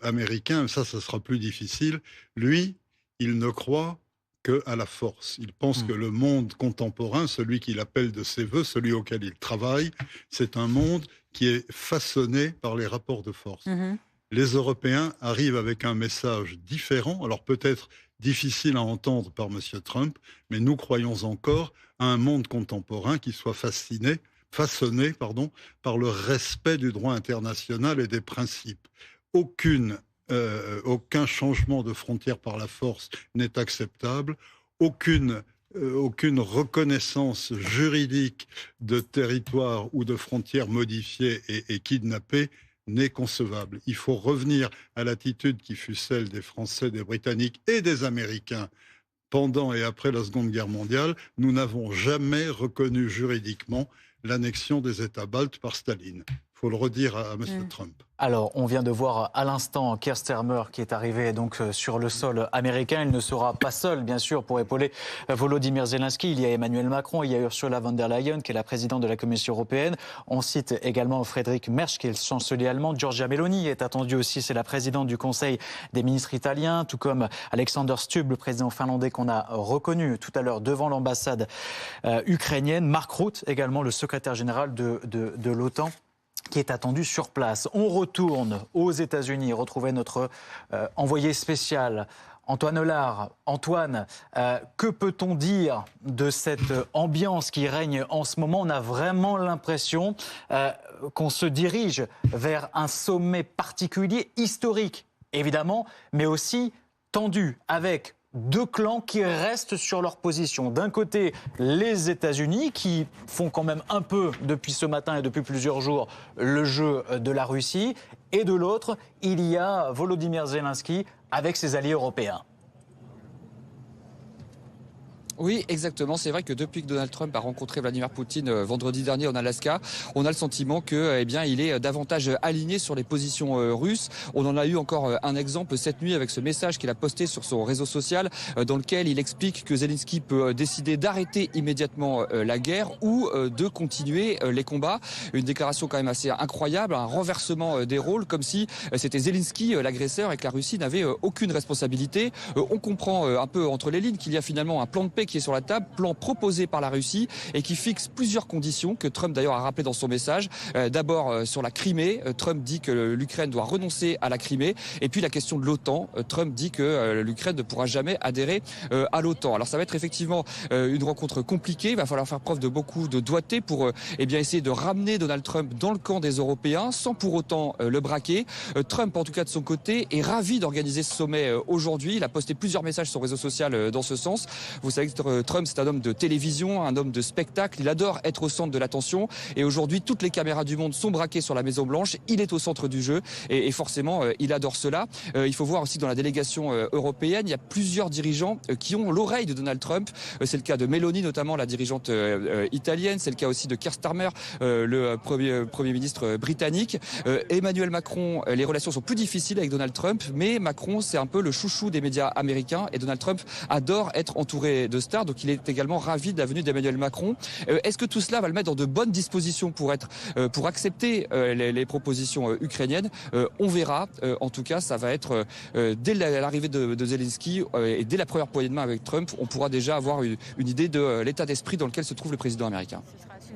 américain, ça sera plus difficile, lui, il ne croit qu'à la force. Il pense que le monde contemporain, celui qu'il appelle de ses voeux, celui auquel il travaille, c'est un monde qui est façonné par les rapports de force. Les Européens arrivent avec un message différent, alors peut-être difficile à entendre par M. Trump, mais nous croyons encore à un monde contemporain qui soit façonné par le respect du droit international et des principes. Aucun changement de frontière par la force n'est acceptable, aucune reconnaissance juridique de territoire ou de frontières modifiées et kidnappées n'est concevable. Il faut revenir à l'attitude qui fut celle des Français, des Britanniques et des Américains pendant et après la Seconde Guerre mondiale. Nous n'avons jamais reconnu juridiquement l'annexion des États baltes par Staline. Il faut le redire à M. Trump. Alors, on vient de voir à l'instant Keir Starmer qui est arrivé donc sur le sol américain. Il ne sera pas seul, bien sûr, pour épauler Volodymyr Zelensky. Il y a Emmanuel Macron, il y a Ursula von der Leyen, qui est la présidente de la Commission européenne. On cite également Friedrich Merz, qui est le chancelier allemand. Giorgia Meloni est attendue aussi, c'est la présidente du Conseil des ministres italiens, tout comme Alexander Stubb, le président finlandais qu'on a reconnu tout à l'heure devant l'ambassade ukrainienne. Mark Rutte, également le secrétaire général de l'OTAN, qui est attendu sur place. On retourne aux États-Unis retrouver notre envoyé spécial, Antoine Hollard. Antoine, que peut-on dire de cette ambiance qui règne en ce moment ? On a vraiment l'impression qu'on se dirige vers un sommet particulier, historique évidemment, mais aussi tendu, avec deux clans qui restent sur leur position. D'un côté, les États-Unis qui font quand même un peu depuis ce matin et depuis plusieurs jours le jeu de la Russie. Et de l'autre, il y a Volodymyr Zelensky avec ses alliés européens. Oui, exactement. C'est vrai que depuis que Donald Trump a rencontré Vladimir Poutine vendredi dernier en Alaska, on a le sentiment que, il est davantage aligné sur les positions russes. On en a eu encore un exemple cette nuit avec ce message qu'il a posté sur son réseau social dans lequel il explique que Zelensky peut décider d'arrêter immédiatement la guerre ou de continuer les combats. Une déclaration quand même assez incroyable, un renversement des rôles, comme si c'était Zelensky l'agresseur et que la Russie n'avait aucune responsabilité. On comprend un peu entre les lignes qu'il y a finalement un plan de paix vrai qui est sur la table, plan proposé par la Russie et qui fixe plusieurs conditions que Trump d'ailleurs a rappelé dans son message. D'abord sur la Crimée, Trump dit que l'Ukraine doit renoncer à la Crimée. Et puis la question de l'OTAN, Trump dit que l'Ukraine ne pourra jamais adhérer à l'OTAN. Alors ça va être effectivement une rencontre compliquée. Il va falloir faire preuve de beaucoup de doigté pour essayer de ramener Donald Trump dans le camp des Européens sans pour autant le braquer. Trump, en tout cas de son côté, est ravi d'organiser ce sommet aujourd'hui. Il a posté plusieurs messages sur les réseaux sociaux dans ce sens. Vous savez que Trump, c'est un homme de télévision, un homme de spectacle. Il adore être au centre de l'attention. Et aujourd'hui, toutes les caméras du monde sont braquées sur la Maison-Blanche. Il est au centre du jeu et forcément, il adore cela. Il faut voir aussi dans la délégation européenne, il y a plusieurs dirigeants qui ont l'oreille de Donald Trump. C'est le cas de Meloni, notamment la dirigeante italienne. C'est le cas aussi de Keir Starmer, le premier ministre britannique. Emmanuel Macron, les relations sont plus difficiles avec Donald Trump, mais Macron, c'est un peu le chouchou des médias américains et Donald Trump adore être entouré de stars, donc il est également ravi de la venue d'Emmanuel Macron. Est-ce que tout cela va le mettre dans de bonnes dispositions pour accepter les propositions ukrainiennes? On verra. En tout cas, ça va être dès l'arrivée de Zelensky et dès la première poignée de main avec Trump, on pourra déjà avoir une idée de l'état d'esprit dans lequel se trouve le président américain.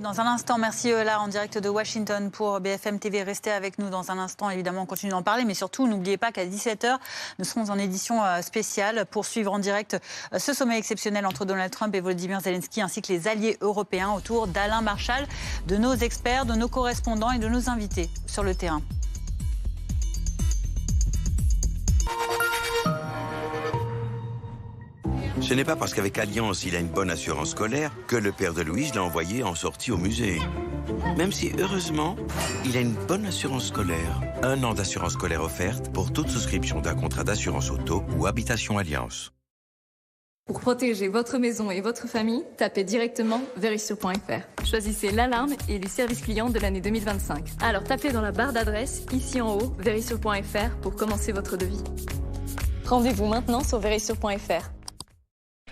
Dans un instant, merci là en direct de Washington pour BFM TV. Restez avec nous dans un instant, évidemment, on continue d'en parler, mais surtout, n'oubliez pas qu'à 17h, nous serons en édition spéciale pour suivre en direct ce sommet exceptionnel entre Donald Trump et Volodymyr Zelensky, ainsi que les alliés européens autour d'Alain Marchal, de nos experts, de nos correspondants et de nos invités sur le terrain. Ce n'est pas parce qu'avec Allianz, il a une bonne assurance scolaire que le père de Louise l'a envoyé en sortie au musée. Même si, heureusement, il a une bonne assurance scolaire. 1 an d'assurance scolaire offerte pour toute souscription d'un contrat d'assurance auto ou habitation Allianz. Pour protéger votre maison et votre famille, tapez directement Verisure.fr. Choisissez l'alarme et les services clients de l'année 2025. Alors tapez dans la barre d'adresse, ici en haut, Verisure.fr pour commencer votre devis. Rendez-vous maintenant sur Verisure.fr.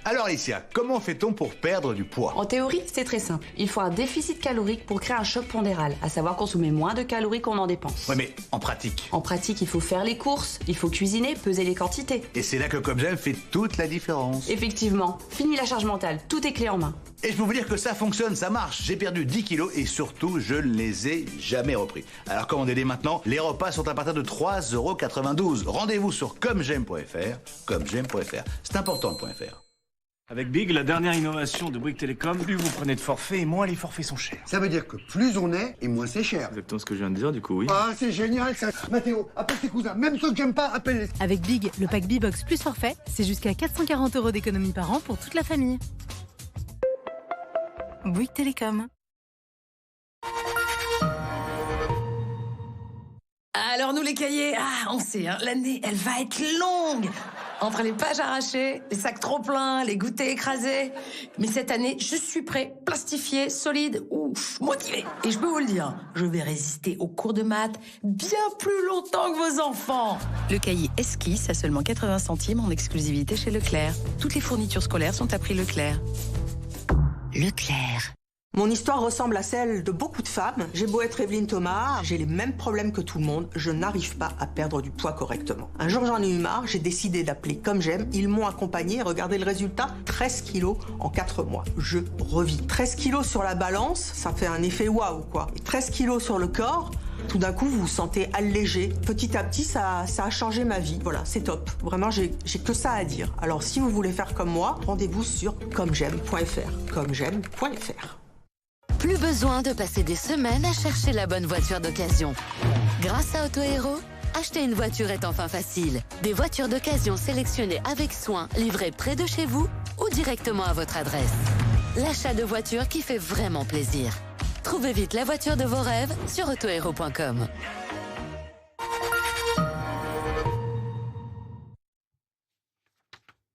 Alors Alicia, comment fait-on pour perdre du poids? En théorie, c'est très simple. Il faut un déficit calorique pour créer un choc pondéral, à savoir consommer moins de calories qu'on en dépense. Ouais, mais en pratique? En pratique, il faut faire les courses, il faut cuisiner, peser les quantités. Et c'est là que Comme J'aime fait toute la différence. Effectivement. Fini la charge mentale, tout est clé en main. Et je peux vous dire que ça fonctionne, ça marche. J'ai perdu 10 kilos et surtout, je ne les ai jamais repris. Alors commandez-les maintenant, les repas sont à partir de 3,92 €. Rendez-vous sur commej'aime.fr, commej'aime.fr. C'est important le .fr. Avec Big, la dernière innovation de Bouygues Télécom, plus vous prenez de forfaits et moins les forfaits sont chers. Ça veut dire que plus on est et moins c'est cher. Exactement ce que je viens de dire, du coup, oui. Ah, c'est génial ça. Mathéo, appelle tes cousins, même ceux que j'aime pas, appelle-les. Avec Big, le pack B-Box plus forfait, c'est jusqu'à 440 € d'économie par an pour toute la famille. Bouygues Télécom. Alors nous les cahiers, on sait, hein, l'année, elle va être longue. Entre les pages arrachées, les sacs trop pleins, les goûters écrasés. Mais cette année, je suis prêt, plastifié, solide, ouf, motivé. Et je peux vous le dire, je vais résister aux cours de maths bien plus longtemps que vos enfants. Le cahier Esquisse à seulement 80 centimes en exclusivité chez Leclerc. Toutes les fournitures scolaires sont à prix Leclerc. Leclerc. Mon histoire ressemble à celle de beaucoup de femmes. J'ai beau être Evelyne Thomas, j'ai les mêmes problèmes que tout le monde. Je n'arrive pas à perdre du poids correctement. Un jour, j'en ai eu marre, j'ai décidé d'appeler Comme J'aime. Ils m'ont accompagné. Regardez le résultat, 13 kilos en 4 mois. Je revis. 13 kilos sur la balance, ça fait un effet waouh, quoi. Et 13 kilos sur le corps, tout d'un coup, vous vous sentez allégé. Petit à petit, ça a changé ma vie. Voilà, c'est top. Vraiment, j'ai que ça à dire. Alors, si vous voulez faire comme moi, rendez-vous sur commej'aime.fr. commej'aime.fr. Plus besoin de passer des semaines à chercher la bonne voiture d'occasion. Grâce à Auto Héros, acheter une voiture est enfin facile. Des voitures d'occasion sélectionnées avec soin, livrées près de chez vous ou directement à votre adresse. L'achat de voitures qui fait vraiment plaisir. Trouvez vite la voiture de vos rêves sur autohero.com.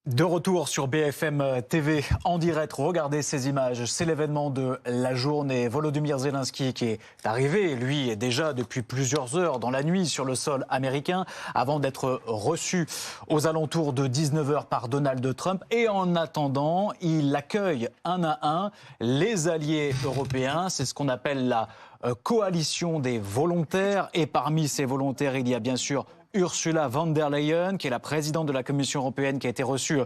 De retour sur BFM TV en direct, regardez ces images, c'est l'événement de la journée. Volodymyr Zelensky qui est arrivé, lui, déjà depuis plusieurs heures dans la nuit sur le sol américain avant d'être reçu aux alentours de 19h par Donald Trump. Et en attendant, il accueille un à un les alliés européens, c'est ce qu'on appelle la coalition des volontaires. Et parmi ces volontaires, il y a bien sûr Ursula von der Leyen, qui est la présidente de la Commission européenne, qui a été reçue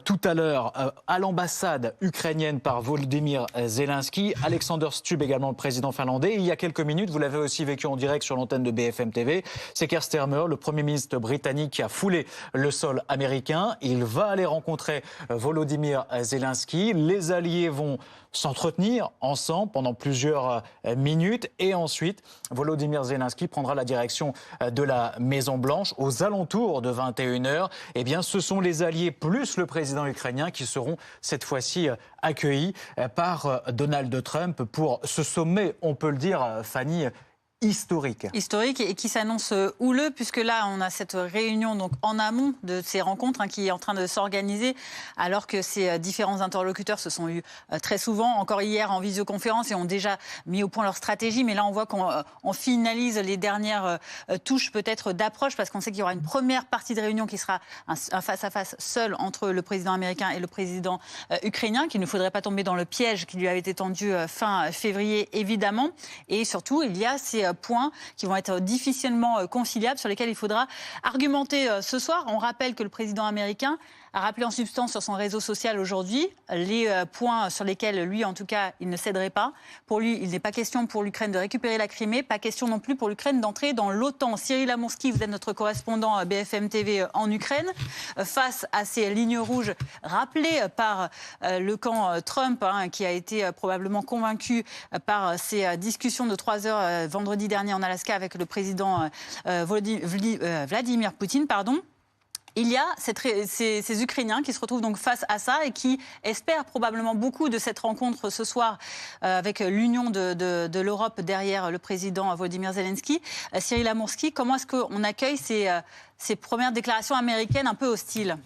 tout à l'heure à l'ambassade ukrainienne par Volodymyr Zelensky. Alexander Stubb, également le président finlandais. Et il y a quelques minutes, vous l'avez aussi vécu en direct sur l'antenne de BFM TV, c'est Keir Starmer, le Premier ministre britannique, qui a foulé le sol américain. Il va aller rencontrer Volodymyr Zelensky. Les alliés vont s'entretenir ensemble pendant plusieurs minutes et ensuite Volodymyr Zelensky prendra la direction de la Maison-Blanche aux alentours de 21h. Eh bien, ce sont les alliés plus le président ukrainien qui seront cette fois-ci accueillis par Donald Trump pour ce sommet, on peut le dire, Fanny, historique et qui s'annonce houleux, puisque là on a cette réunion donc en amont de ces rencontres qui est en train de s'organiser, alors que ces différents interlocuteurs se sont eus très souvent, encore hier en visioconférence, et ont déjà mis au point leur stratégie. Mais là on voit qu'on finalise les dernières touches peut-être d'approche, parce qu'on sait qu'il y aura une première partie de réunion qui sera un face-à-face seul entre le président américain et le président ukrainien, qu'il ne faudrait pas tomber dans le piège qui lui avait été tendu fin février évidemment. Et surtout il y a ces points qui vont être difficilement conciliables, sur lesquels il faudra argumenter ce soir. On rappelle que le président américain a rappelé en substance sur son réseau social aujourd'hui les points sur lesquels lui, en tout cas, il ne céderait pas. Pour lui, il n'est pas question pour l'Ukraine de récupérer la Crimée, pas question non plus pour l'Ukraine d'entrer dans l'OTAN. Cyril Amourski, vous êtes notre correspondant BFM TV en Ukraine. Face à ces lignes rouges rappelées par le camp Trump, qui a été probablement convaincu par ces discussions de 3 heures vendredi dernier en Alaska avec le président Vladimir Poutine, il y a ces Ukrainiens qui se retrouvent donc face à ça et qui espèrent probablement beaucoup de cette rencontre ce soir avec l'union de l'Europe derrière le président Volodymyr Zelensky. Cyril Amourski, comment est-ce qu'on accueille ces premières déclarations américaines un peu hostiles ?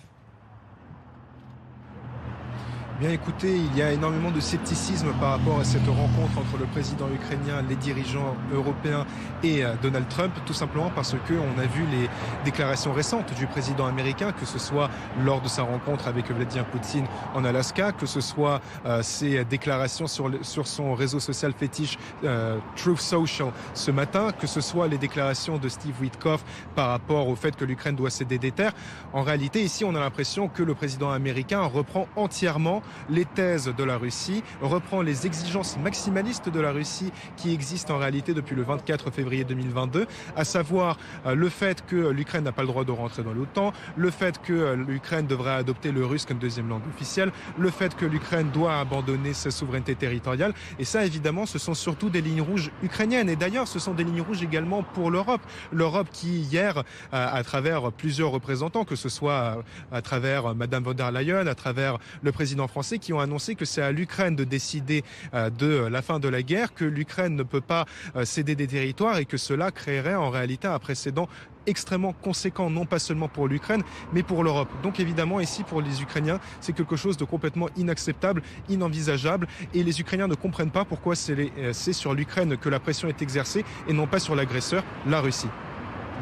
Bien écoutez, il y a énormément de scepticisme par rapport à cette rencontre entre le président ukrainien, les dirigeants européens et Donald Trump, tout simplement parce qu'on a vu les déclarations récentes du président américain, que ce soit lors de sa rencontre avec Vladimir Poutine en Alaska, que ce soit ses déclarations sur son réseau social fétiche Truth Social ce matin, que ce soit les déclarations de Steve Witkoff par rapport au fait que l'Ukraine doit céder des terres. En réalité, ici, on a l'impression que le président américain reprend entièrement les thèses de la Russie, reprend les exigences maximalistes de la Russie qui existent en réalité depuis le 24 février 2022, à savoir le fait que l'Ukraine n'a pas le droit de rentrer dans l'OTAN, le fait que l'Ukraine devrait adopter le russe comme deuxième langue officielle, le fait que l'Ukraine doit abandonner sa souveraineté territoriale. Et ça, évidemment, ce sont surtout des lignes rouges ukrainiennes. Et d'ailleurs, ce sont des lignes rouges également pour l'Europe. L'Europe qui, hier, à travers plusieurs représentants, que ce soit à travers Madame von der Leyen, à travers le président français, qui ont annoncé que c'est à l'Ukraine de décider de la fin de la guerre, que l'Ukraine ne peut pas céder des territoires et que cela créerait en réalité un précédent extrêmement conséquent, non pas seulement pour l'Ukraine, mais pour l'Europe. Donc évidemment, ici, pour les Ukrainiens, c'est quelque chose de complètement inacceptable, inenvisageable, et les Ukrainiens ne comprennent pas pourquoi c'est sur l'Ukraine que la pression est exercée et non pas sur l'agresseur, la Russie.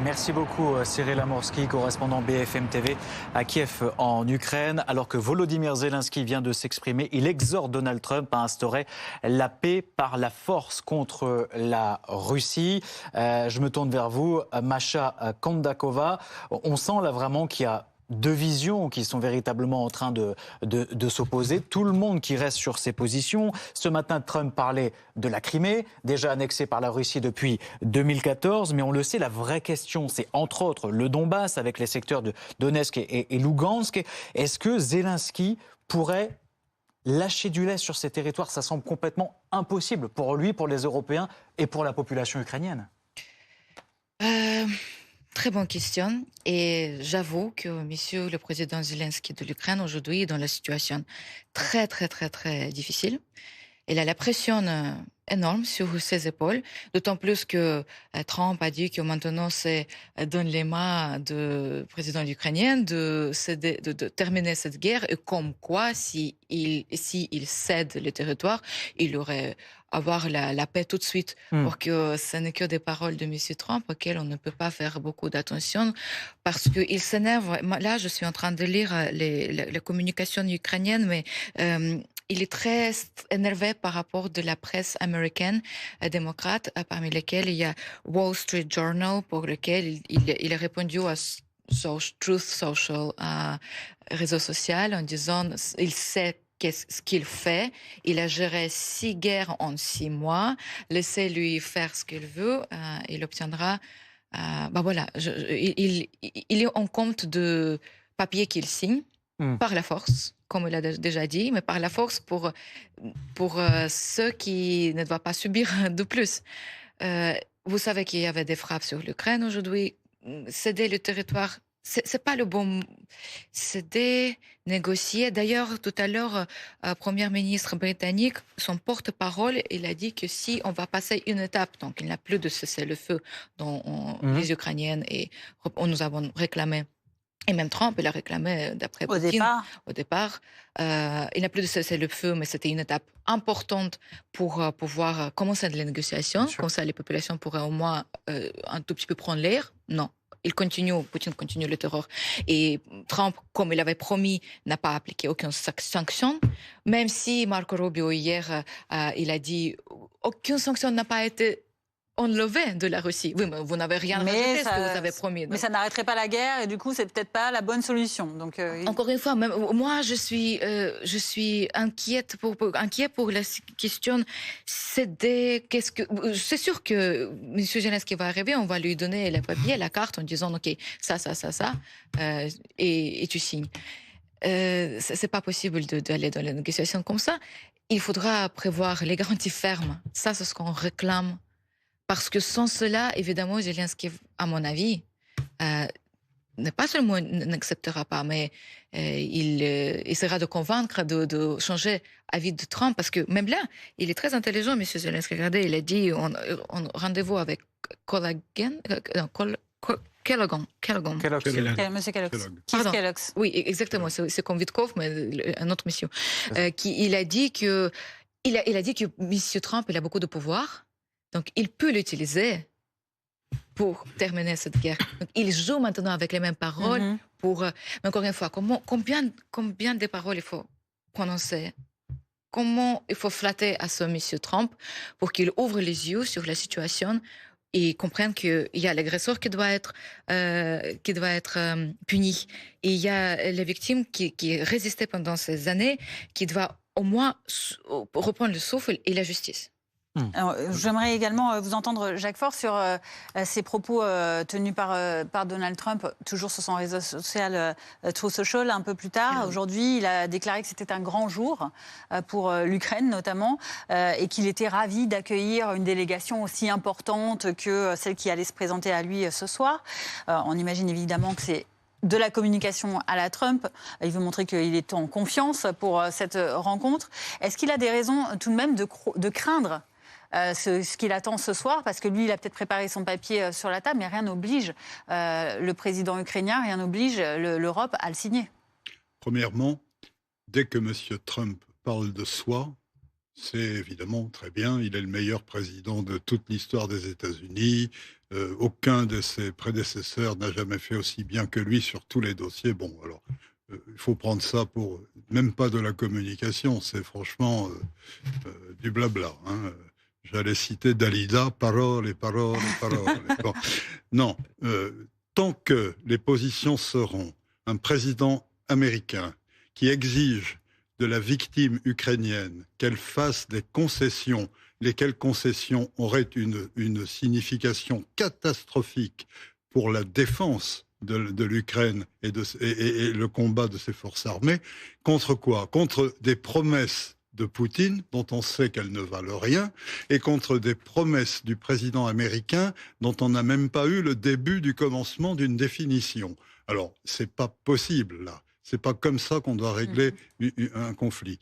Merci beaucoup Cyril Amourski, correspondant BFM TV à Kiev en Ukraine. Alors que Volodymyr Zelensky vient de s'exprimer, il exhorte Donald Trump à instaurer la paix par la force contre la Russie. Je me tourne vers vous, Masha Kondakova. On sent là vraiment qu'il y a deux visions qui sont véritablement en train de s'opposer. Tout le monde qui reste sur ses positions. Ce matin, Trump parlait de la Crimée, déjà annexée par la Russie depuis 2014. Mais on le sait, la vraie question, c'est entre autres le Donbass avec les secteurs de Donetsk et Lugansk. Est-ce que Zelensky pourrait lâcher du lest sur ces territoires? Ça semble complètement impossible pour lui, pour les Européens et pour la population ukrainienne. Très bonne question. Et j'avoue que monsieur le président Zelensky de l'Ukraine aujourd'hui est dans la situation très, très, très, très difficile. Il a la pression énorme sur ses épaules, d'autant plus que Trump a dit que maintenant c'est dans les mains du président ukrainien de terminer cette guerre, et comme quoi si il cède le territoire, il aurait avoir la paix tout de suite, pour que ce n'est que des paroles de M. Trump auxquelles on ne peut pas faire beaucoup d'attention, parce qu'il s'énerve. Là, je suis en train de lire les communications ukrainiennes, mais il est très énervé par rapport de la presse américaine démocrate, parmi lesquelles il y a Wall Street Journal, pour lequel il a répondu à Truth Social, réseau social, en disant il sait ce qu'il fait. Il a géré 6 guerres en 6 mois. Laissez-lui faire ce qu'il veut. Il obtiendra. Voilà. Il est en compte de papier qu'il signe par la force, comme il a déjà dit, mais par la force pour ceux qui ne doivent pas subir de plus. Vous savez qu'il y avait des frappes sur l'Ukraine aujourd'hui. Céder le territoire, c'est pas le bon. Céder, négocier. D'ailleurs, tout à l'heure, Premier ministre britannique, son porte-parole, il a dit que si on va passer une étape, donc il n'y a plus de cessez-le-feu dont les Ukrainiennes et nous avons réclamé. Et même Trump, il a réclamé, d'après Poutine, au départ. Il n'y a plus de cessez-le-feu, mais c'était une étape importante pour pouvoir commencer les négociations. Comme ça, les populations pourraient au moins un tout petit peu prendre l'air. Non. Poutine continue le terror. Et Trump, comme il avait promis, n'a pas appliqué aucune sanction. Même si Marco Rubio, hier, il a dit aucune sanction n'a pas été enlevé de la Russie. Oui, mais vous n'avez rien rajouté ce que vous avez promis. Donc. Mais ça n'arrêterait pas la guerre et du coup, c'est peut-être pas la bonne solution. Donc, encore une fois, moi, je suis inquiète pour la question. C'est sûr que M. Zelensky va arriver, on va lui donner le papier, la carte, en disant OK, ça, et tu signes. C'est pas possible d'aller dans les négociations comme ça. Il faudra prévoir les garanties fermes. Ça, c'est ce qu'on réclame. Parce que sans cela, évidemment, Zelensky, à mon avis, ne pas seulement n'acceptera pas, mais il essaiera de convaincre, de changer l'avis de Trump. Parce que même là, il est très intelligent, M. Zelensky. Regardez, il a dit en rendez-vous avec Kellogg. Monsieur Kellogg. Oui, exactement. C'est comme Witkov, mais un autre monsieur. Il a dit que M. Trump, il a beaucoup de pouvoir. Donc, il peut l'utiliser pour terminer cette guerre. Donc, il joue maintenant avec les mêmes paroles pour... Mais encore une fois, combien de paroles il faut prononcer? Comment il faut flatter à ce monsieur Trump pour qu'il ouvre les yeux sur la situation et comprenne qu'il y a l'agresseur qui doit être puni. Et il y a les victimes qui résistaient pendant ces années, qui doivent au moins reprendre le souffle et la justice. J'aimerais également vous entendre, Jacques Faure, sur ces propos tenus par Donald Trump, toujours sur son réseau social Truth Social, un peu plus tard. Aujourd'hui, il a déclaré que c'était un grand jour pour l'Ukraine, notamment, et qu'il était ravi d'accueillir une délégation aussi importante que celle qui allait se présenter à lui ce soir. On imagine évidemment que c'est de la communication à la Trump. Il veut montrer qu'il est en confiance pour cette rencontre. Est-ce qu'il a des raisons tout de même de craindre ce qu'il attend ce soir, parce que lui, il a peut-être préparé son papier sur la table, mais rien n'oblige le président ukrainien, rien n'oblige l'Europe à le signer. Premièrement, dès que M. Trump parle de soi, c'est évidemment très bien, il est le meilleur président de toute l'histoire des États-Unis, aucun de ses prédécesseurs n'a jamais fait aussi bien que lui sur tous les dossiers. Bon, alors, il faut prendre ça pour même pas de la communication, c'est franchement du blabla, hein. J'allais citer Dalida, paroles et paroles et paroles. Bon. Non, tant que les positions seront un président américain qui exige de la victime ukrainienne qu'elle fasse des concessions, lesquelles concessions auraient une signification catastrophique pour la défense de l'Ukraine et le combat de ses forces armées, contre quoi? Contre des promesses de Poutine, dont on sait qu'elles ne valent rien, et contre des promesses du président américain dont on n'a même pas eu le début du commencement d'une définition. Alors, c'est pas possible, là. C'est pas comme ça qu'on doit régler un conflit.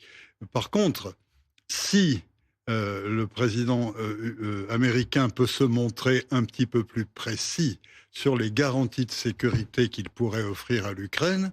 Par contre, si le président américain peut se montrer un petit peu plus précis sur les garanties de sécurité qu'il pourrait offrir à l'Ukraine,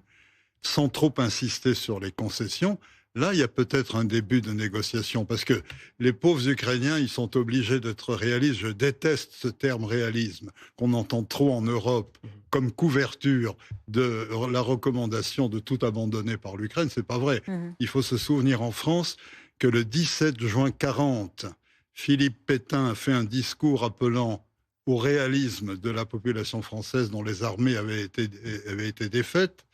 sans trop insister sur les concessions, là, il y a peut-être un début de négociation, parce que les pauvres Ukrainiens, ils sont obligés d'être réalistes. Je déteste ce terme réalisme, qu'on entend trop en Europe comme couverture de la recommandation de tout abandonner par l'Ukraine. C'est pas vrai. Il faut se souvenir en France que le 17 juin 40, Philippe Pétain a fait un discours appelant au réalisme de la population française dont les armées avaient été défaites.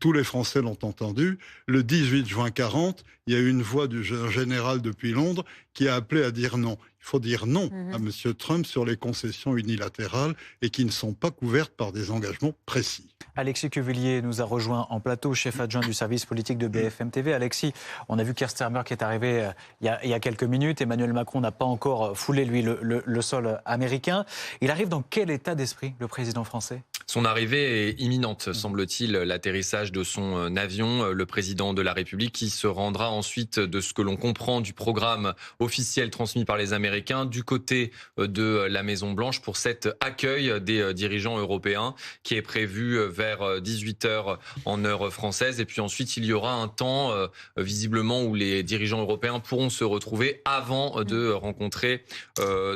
Tous les Français l'ont entendu. Le 18 juin 40, il y a eu une voix du général depuis Londres qui a appelé à dire non. Il faut dire non à M. Trump sur les concessions unilatérales et qui ne sont pas couvertes par des engagements précis. Alexis Cuvillier nous a rejoint en plateau, chef adjoint du service politique de BFM TV. Alexis, on a vu Keir Starmer qui est arrivé il y a quelques minutes. Emmanuel Macron n'a pas encore foulé, lui, le sol américain. Il arrive dans quel état d'esprit, le président français ? Son arrivée est imminente, semble-t-il, l'atterrissage de son avion. Le président de la République qui se rendra ensuite, de ce que l'on comprend du programme officiel transmis par les Américains, du côté de la Maison-Blanche pour cet accueil des dirigeants européens qui est prévu vers 18h en heure française. Et puis ensuite, il y aura un temps, visiblement, où les dirigeants européens pourront se retrouver avant de rencontrer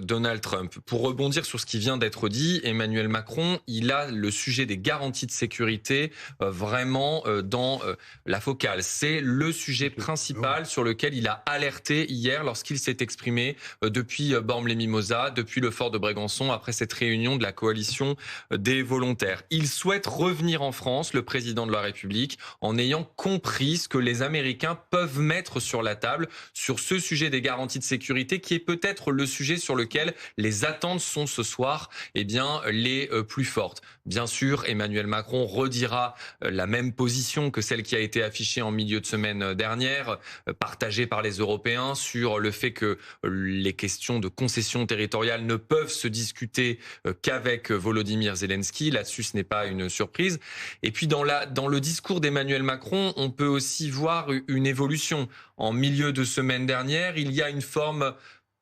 Donald Trump. Pour rebondir sur ce qui vient d'être dit, Emmanuel Macron, il a le sujet des garanties de sécurité vraiment dans la focale. C'est le sujet principal sur lequel il a alerté hier lorsqu'il s'est exprimé depuis Bormes-les-Mimosas, depuis le fort de Brégançon, après cette réunion de la coalition des volontaires. Il souhaite revenir en France, le président de la République, en ayant compris ce que les Américains peuvent mettre sur la table sur ce sujet des garanties de sécurité, qui est peut-être le sujet sur lequel les attentes sont ce soir les plus fortes. Bien sûr, Emmanuel Macron redira la même position que celle qui a été affichée en milieu de semaine dernière, partagée par les Européens, sur le fait que les questions de concession territoriale ne peuvent se discuter qu'avec Volodymyr Zelensky. Là-dessus, ce n'est pas une surprise. Et puis, dans le discours d'Emmanuel Macron, on peut aussi voir une évolution. En milieu de semaine dernière, il y a une forme...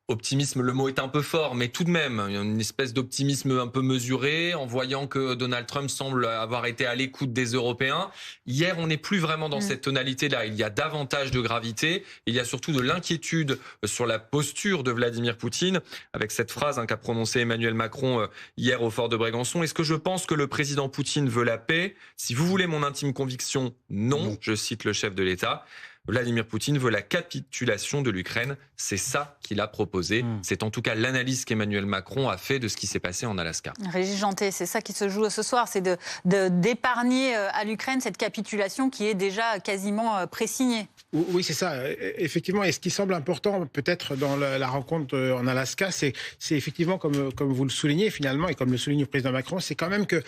optimisme, le mot est un peu fort, mais tout de même, une espèce d'optimisme un peu mesuré, en voyant que Donald Trump semble avoir été à l'écoute des Européens. Hier, on n'est plus vraiment dans cette tonalité-là. Il y a davantage de gravité. Il y a surtout de l'inquiétude sur la posture de Vladimir Poutine, avec cette phrase qu'a prononcée Emmanuel Macron hier au fort de Brégançon. Est-ce que je pense que le président Poutine veut la paix ? Si vous voulez mon intime conviction, non. Je cite le chef de l'État. Vladimir Poutine veut la capitulation de l'Ukraine. C'est ça qu'il a proposé. C'est en tout cas l'analyse qu'Emmanuel Macron a fait de ce qui s'est passé en Alaska. Régis Janté, c'est ça qui se joue ce soir, c'est d'épargner à l'Ukraine cette capitulation qui est déjà quasiment présignée. Oui, c'est ça, effectivement. Et ce qui semble important, peut-être, dans la rencontre en Alaska, c'est effectivement, comme vous le soulignez, finalement, et comme le souligne le président Macron, c'est quand même que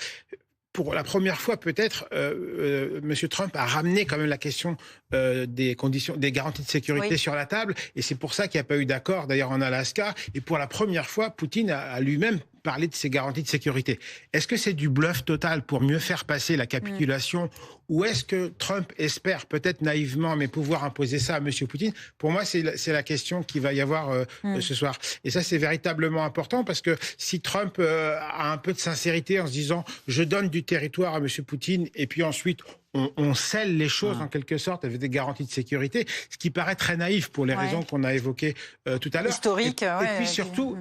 pour la première fois, peut-être, M. Trump a ramené quand même la question des garanties de sécurité sur la table. Et c'est pour ça qu'il n'y a pas eu d'accord, d'ailleurs, en Alaska. Et pour la première fois, Poutine a lui-même parlé de ces garanties de sécurité. Est-ce que c'est du bluff total pour mieux faire passer la capitulation ou est-ce que Trump espère, peut-être naïvement, mais pouvoir imposer ça à M. Poutine? Pour moi, c'est la question qu'il va y avoir ce soir. Et ça, c'est véritablement important parce que si Trump a un peu de sincérité en se disant « je donne du territoire à M. Poutine » et puis ensuite on scelle les choses en quelque sorte avec des garanties de sécurité, ce qui paraît très naïf pour les raisons qu'on a évoquées tout à l'heure. Historique.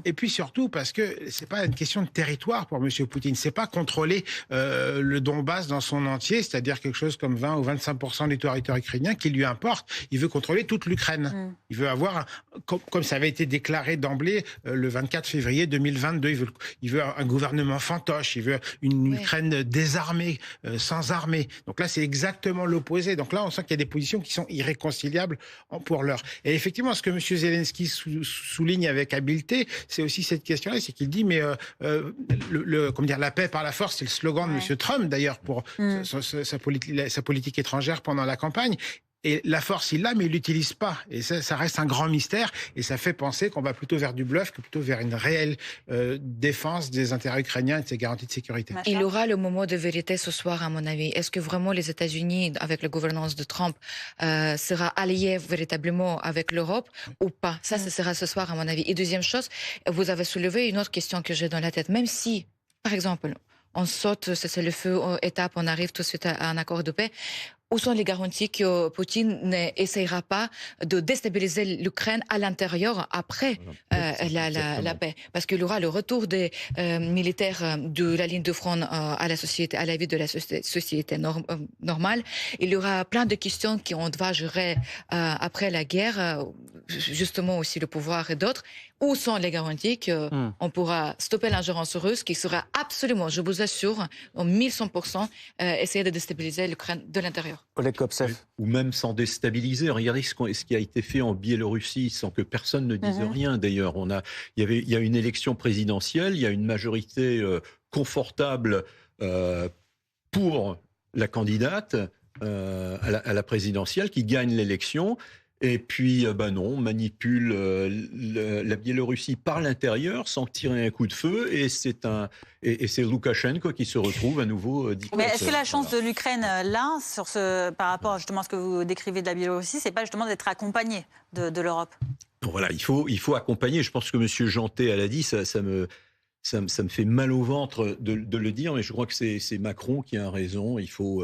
Et puis surtout parce que c'est pas une question de territoire pour M. Poutine, c'est pas contrôler le Donbass dans son entier, c'est-à-dire quelque chose comme 20 ou 25% du territoire ukrainien qui lui importe. Il veut contrôler toute l'Ukraine. Il veut avoir, comme ça avait été déclaré d'emblée le 24 février 2022, il veut un gouvernement fantoche, il veut une Ukraine désarmée, sans armée. Donc là, c'est exactement l'opposé. Donc là, on sent qu'il y a des positions qui sont irréconciliables pour l'heure. Et effectivement, ce que M. Zelensky souligne avec habileté, c'est aussi cette question-là, c'est qu'il dit, mais comment dire, la paix par la force, c'est le slogan de M. Trump, d'ailleurs, pour sa politique étrangère pendant la campagne. Et la force, il l'a, mais il l'utilise pas. Et ça reste un grand mystère. Et ça fait penser qu'on va plutôt vers du bluff que plutôt vers une réelle défense des intérêts ukrainiens et de ses garanties de sécurité. Il y aura le moment de vérité ce soir, à mon avis. Est-ce que vraiment les États-Unis, avec la gouvernance de Trump, sera alliés véritablement avec l'Europe ou pas? Ça, ce sera ce soir, à mon avis. Et deuxième chose, vous avez soulevé une autre question que j'ai dans la tête. Même si, par exemple, on saute, c'est le feu étape, on arrive tout de suite à un accord de paix. Où sont les garanties que Poutine n'essayera pas de déstabiliser l'Ukraine à l'intérieur après la paix? Parce qu'il y aura le retour des militaires de la ligne de front à la vie de la société normale. Il y aura plein de questions qu'on doit gérer après la guerre, justement aussi le pouvoir et d'autres. Où sont les garanties qu'on pourra stopper l'ingérence russe qui sera absolument, je vous assure, en 1100%, essayer de déstabiliser l'Ukraine de l'intérieur? Oleg Kopsev. Ou même sans déstabiliser. Regardez ce qui a été fait en Biélorussie sans que personne ne dise rien. D'ailleurs, il y a une élection présidentielle, il y a une majorité confortable pour la candidate à la présidentielle qui gagne l'élection. Et puis, non, on manipule la Biélorussie par l'intérieur sans tirer un coup de feu. Et c'est Loukachenko qui se retrouve à nouveau dictateur. Mais est-ce que la chance de l'Ukraine, là, par rapport justement à ce que vous décrivez de la Biélorussie, c'est pas justement d'être accompagné de l'Europe? Voilà, il faut accompagner. Je pense que M. Jantet l'a dit, ça me fait mal au ventre de le dire, mais je crois que c'est Macron qui a raison. Il faut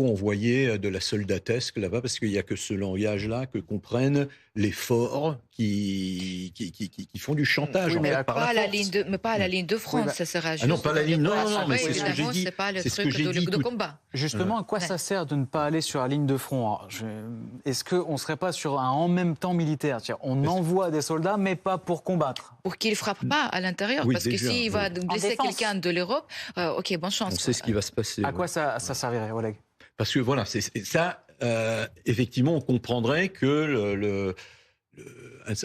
envoyer de la soldatesque là-bas parce qu'il n'y a que ce langage-là que comprennent les forts qui font du chantage. Oui, mais en fait, pas à la ligne de front, ça sera juste. Ah non, pas la ligne. Non, mais c'est ce que j'ai dit. C'est pas le truc de combat. Justement, à quoi ça sert de ne pas aller sur la ligne de front? Est-ce qu'on ne serait pas sur un en même temps militaire? On envoie des soldats, mais pas pour combattre. Pour qu'ils ne frappent pas à l'intérieur. Parce que s'il va blesser quelqu'un de l'Europe, ok, bonne chance. On sait ce qui va se passer. À quoi ça servirait, Oleg? Parce que voilà, c'est ça. Effectivement, on comprendrait que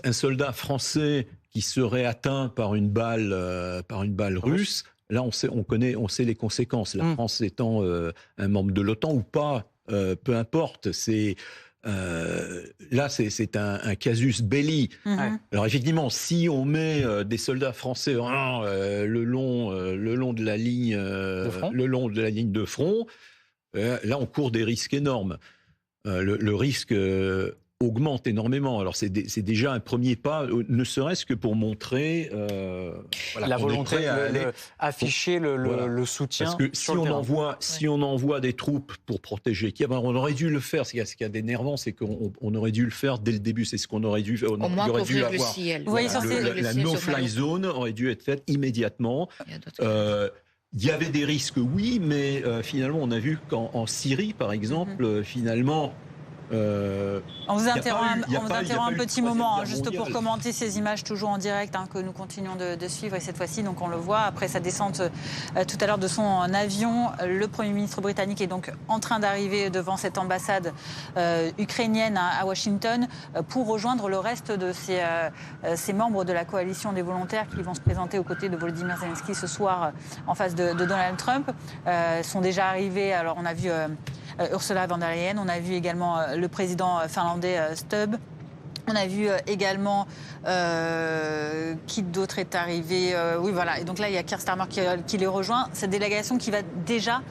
un soldat français qui serait atteint par une balle russe, là on sait les conséquences. La France étant un membre de l'OTAN ou pas, peu importe. Là, c'est un casus belli. Alors effectivement, si on met des soldats français le long de la ligne, de front, là, on court des risques énormes. Le risque augmente énormément. Alors, c'est déjà un premier pas, ne serait-ce que pour montrer la volonté afficher le soutien. Parce que si on envoie des troupes pour protéger Kiev, on aurait dû le faire. Ce qui est d'énervant, c'est qu'on aurait dû le faire dès le début. C'est ce qu'on aurait dû faire. Au moins aurait dû avoir. Le ciel. La no-fly zone aurait dû être faite immédiatement. Il y avait des risques, oui, mais finalement, on a vu qu'en Syrie, par exemple, finalement... On vous interrompt un petit moment, juste pour commenter ces images toujours en direct que nous continuons de suivre. Et cette fois-ci, donc on le voit, après sa descente tout à l'heure de son avion, le Premier ministre britannique est donc en train d'arriver devant cette ambassade ukrainienne à Washington pour rejoindre le reste de ces membres de la coalition des volontaires qui vont se présenter aux côtés de Volodymyr Zelensky ce soir en face de Donald Trump. Sont déjà arrivés, alors on a vu... Ursula von der Leyen, on a vu également le président finlandais Stubb. On a vu également qui d'autre est arrivé. Oui, voilà. Et donc là, il y a Keir Starmer qui les rejoint. Cette délégation qui va déjà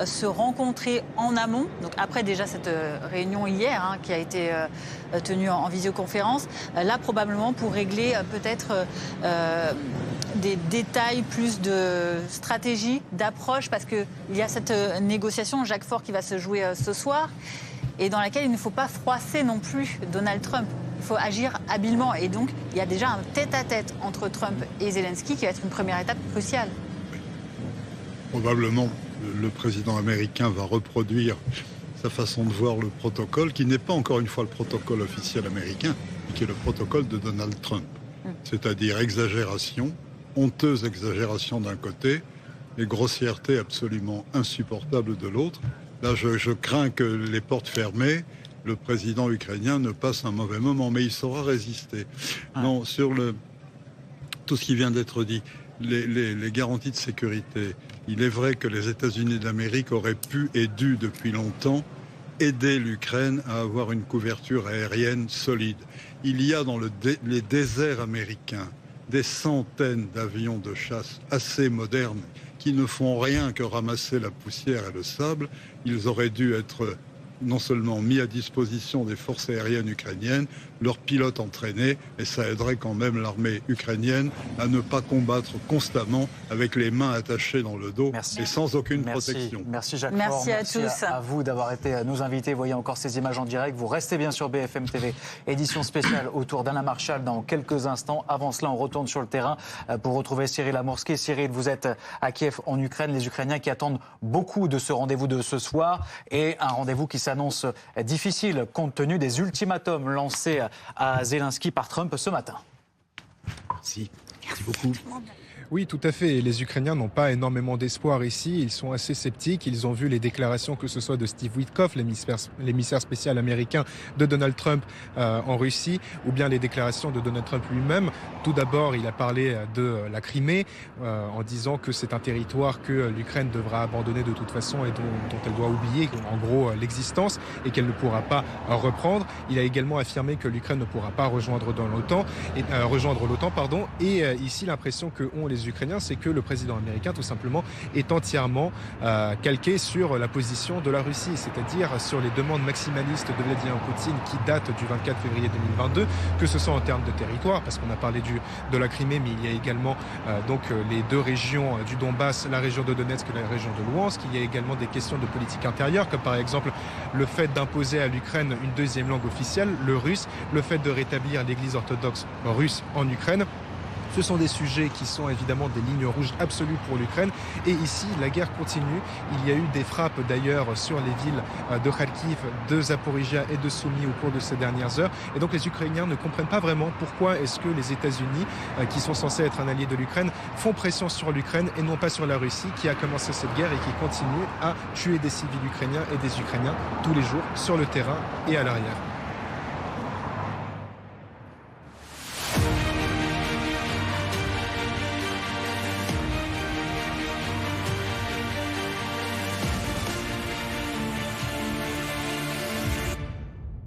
se rencontrer en amont. Donc après déjà cette réunion hier qui a été tenue en visioconférence. Là, probablement pour régler peut-être des détails, plus de stratégie, d'approche, parce qu'il y a cette négociation, Jacques Faure, qui va se jouer ce soir, et dans laquelle il ne faut pas froisser non plus Donald Trump. Il faut agir habilement. Et donc, il y a déjà un tête-à-tête entre Trump et Zelensky qui va être une première étape cruciale. Probablement, le président américain va reproduire sa façon de voir le protocole, qui n'est pas encore une fois le protocole officiel américain, mais qui est le protocole de Donald Trump. C'est-à-dire exagération, honteuse exagération d'un côté, et grossièreté absolument insupportable de l'autre. Là, je crains que les portes fermées, le président ukrainien ne passe un mauvais moment, mais il saura résister. Non, sur tout ce qui vient d'être dit, les garanties de sécurité, il est vrai que les États-Unis d'Amérique auraient pu et dû depuis longtemps aider l'Ukraine à avoir une couverture aérienne solide. Il y a dans les déserts américains des centaines d'avions de chasse assez modernes qui ne font rien que ramasser la poussière et le sable. Ils auraient dû être non seulement mis à disposition des forces aériennes ukrainiennes, leurs pilotes entraînés, et ça aiderait quand même l'armée ukrainienne à ne pas combattre constamment avec les mains attachées dans le dos et sans aucune protection. Merci Jacques Merci Faure, à tous. à vous d'avoir été nos invités. Voyez encore ces images en direct. Vous restez bien sur BFM TV. Édition spéciale autour d'Anna Marshall dans quelques instants. Avant cela, on retourne sur le terrain pour retrouver Cyril Amourski. Cyril, vous êtes à Kiev en Ukraine. Les Ukrainiens qui attendent beaucoup de ce rendez-vous de ce soir et un rendez-vous qui s'annonce difficile compte tenu des ultimatums lancés à Zelensky par Trump ce matin. Merci beaucoup. Oui, tout à fait. Les Ukrainiens n'ont pas énormément d'espoir ici. Ils sont assez sceptiques. Ils ont vu les déclarations, que ce soit de Steve Witkoff, l'émissaire spécial américain de Donald Trump en Russie, ou bien les déclarations de Donald Trump lui-même. Tout d'abord, il a parlé de la Crimée en disant que c'est un territoire que l'Ukraine devra abandonner de toute façon et dont elle doit oublier, en gros, l'existence et qu'elle ne pourra pas reprendre. Il a également affirmé que l'Ukraine ne pourra pas rejoindre l'OTAN. Et ici, l'impression que ont les Ukrainiens, c'est que le président américain, tout simplement, est entièrement calqué sur la position de la Russie, c'est-à-dire sur les demandes maximalistes de Vladimir Poutine qui datent du 24 février 2022, que ce soit en termes de territoire, parce qu'on a parlé de la Crimée, mais il y a également les deux régions du Donbass, la région de Donetsk et la région de Louhansk. Il y a également des questions de politique intérieure, comme par exemple le fait d'imposer à l'Ukraine une deuxième langue officielle, le russe, le fait de rétablir l'église orthodoxe russe en Ukraine. Ce sont des sujets qui sont évidemment des lignes rouges absolues pour l'Ukraine. Et ici, la guerre continue. Il y a eu des frappes d'ailleurs sur les villes de Kharkiv, de Zaporizhia et de Soumy au cours de ces dernières heures. Et donc les Ukrainiens ne comprennent pas vraiment pourquoi est-ce que les États-Unis, qui sont censés être un allié de l'Ukraine, font pression sur l'Ukraine et non pas sur la Russie, qui a commencé cette guerre et qui continue à tuer des civils ukrainiens et des Ukrainiens tous les jours sur le terrain et à l'arrière.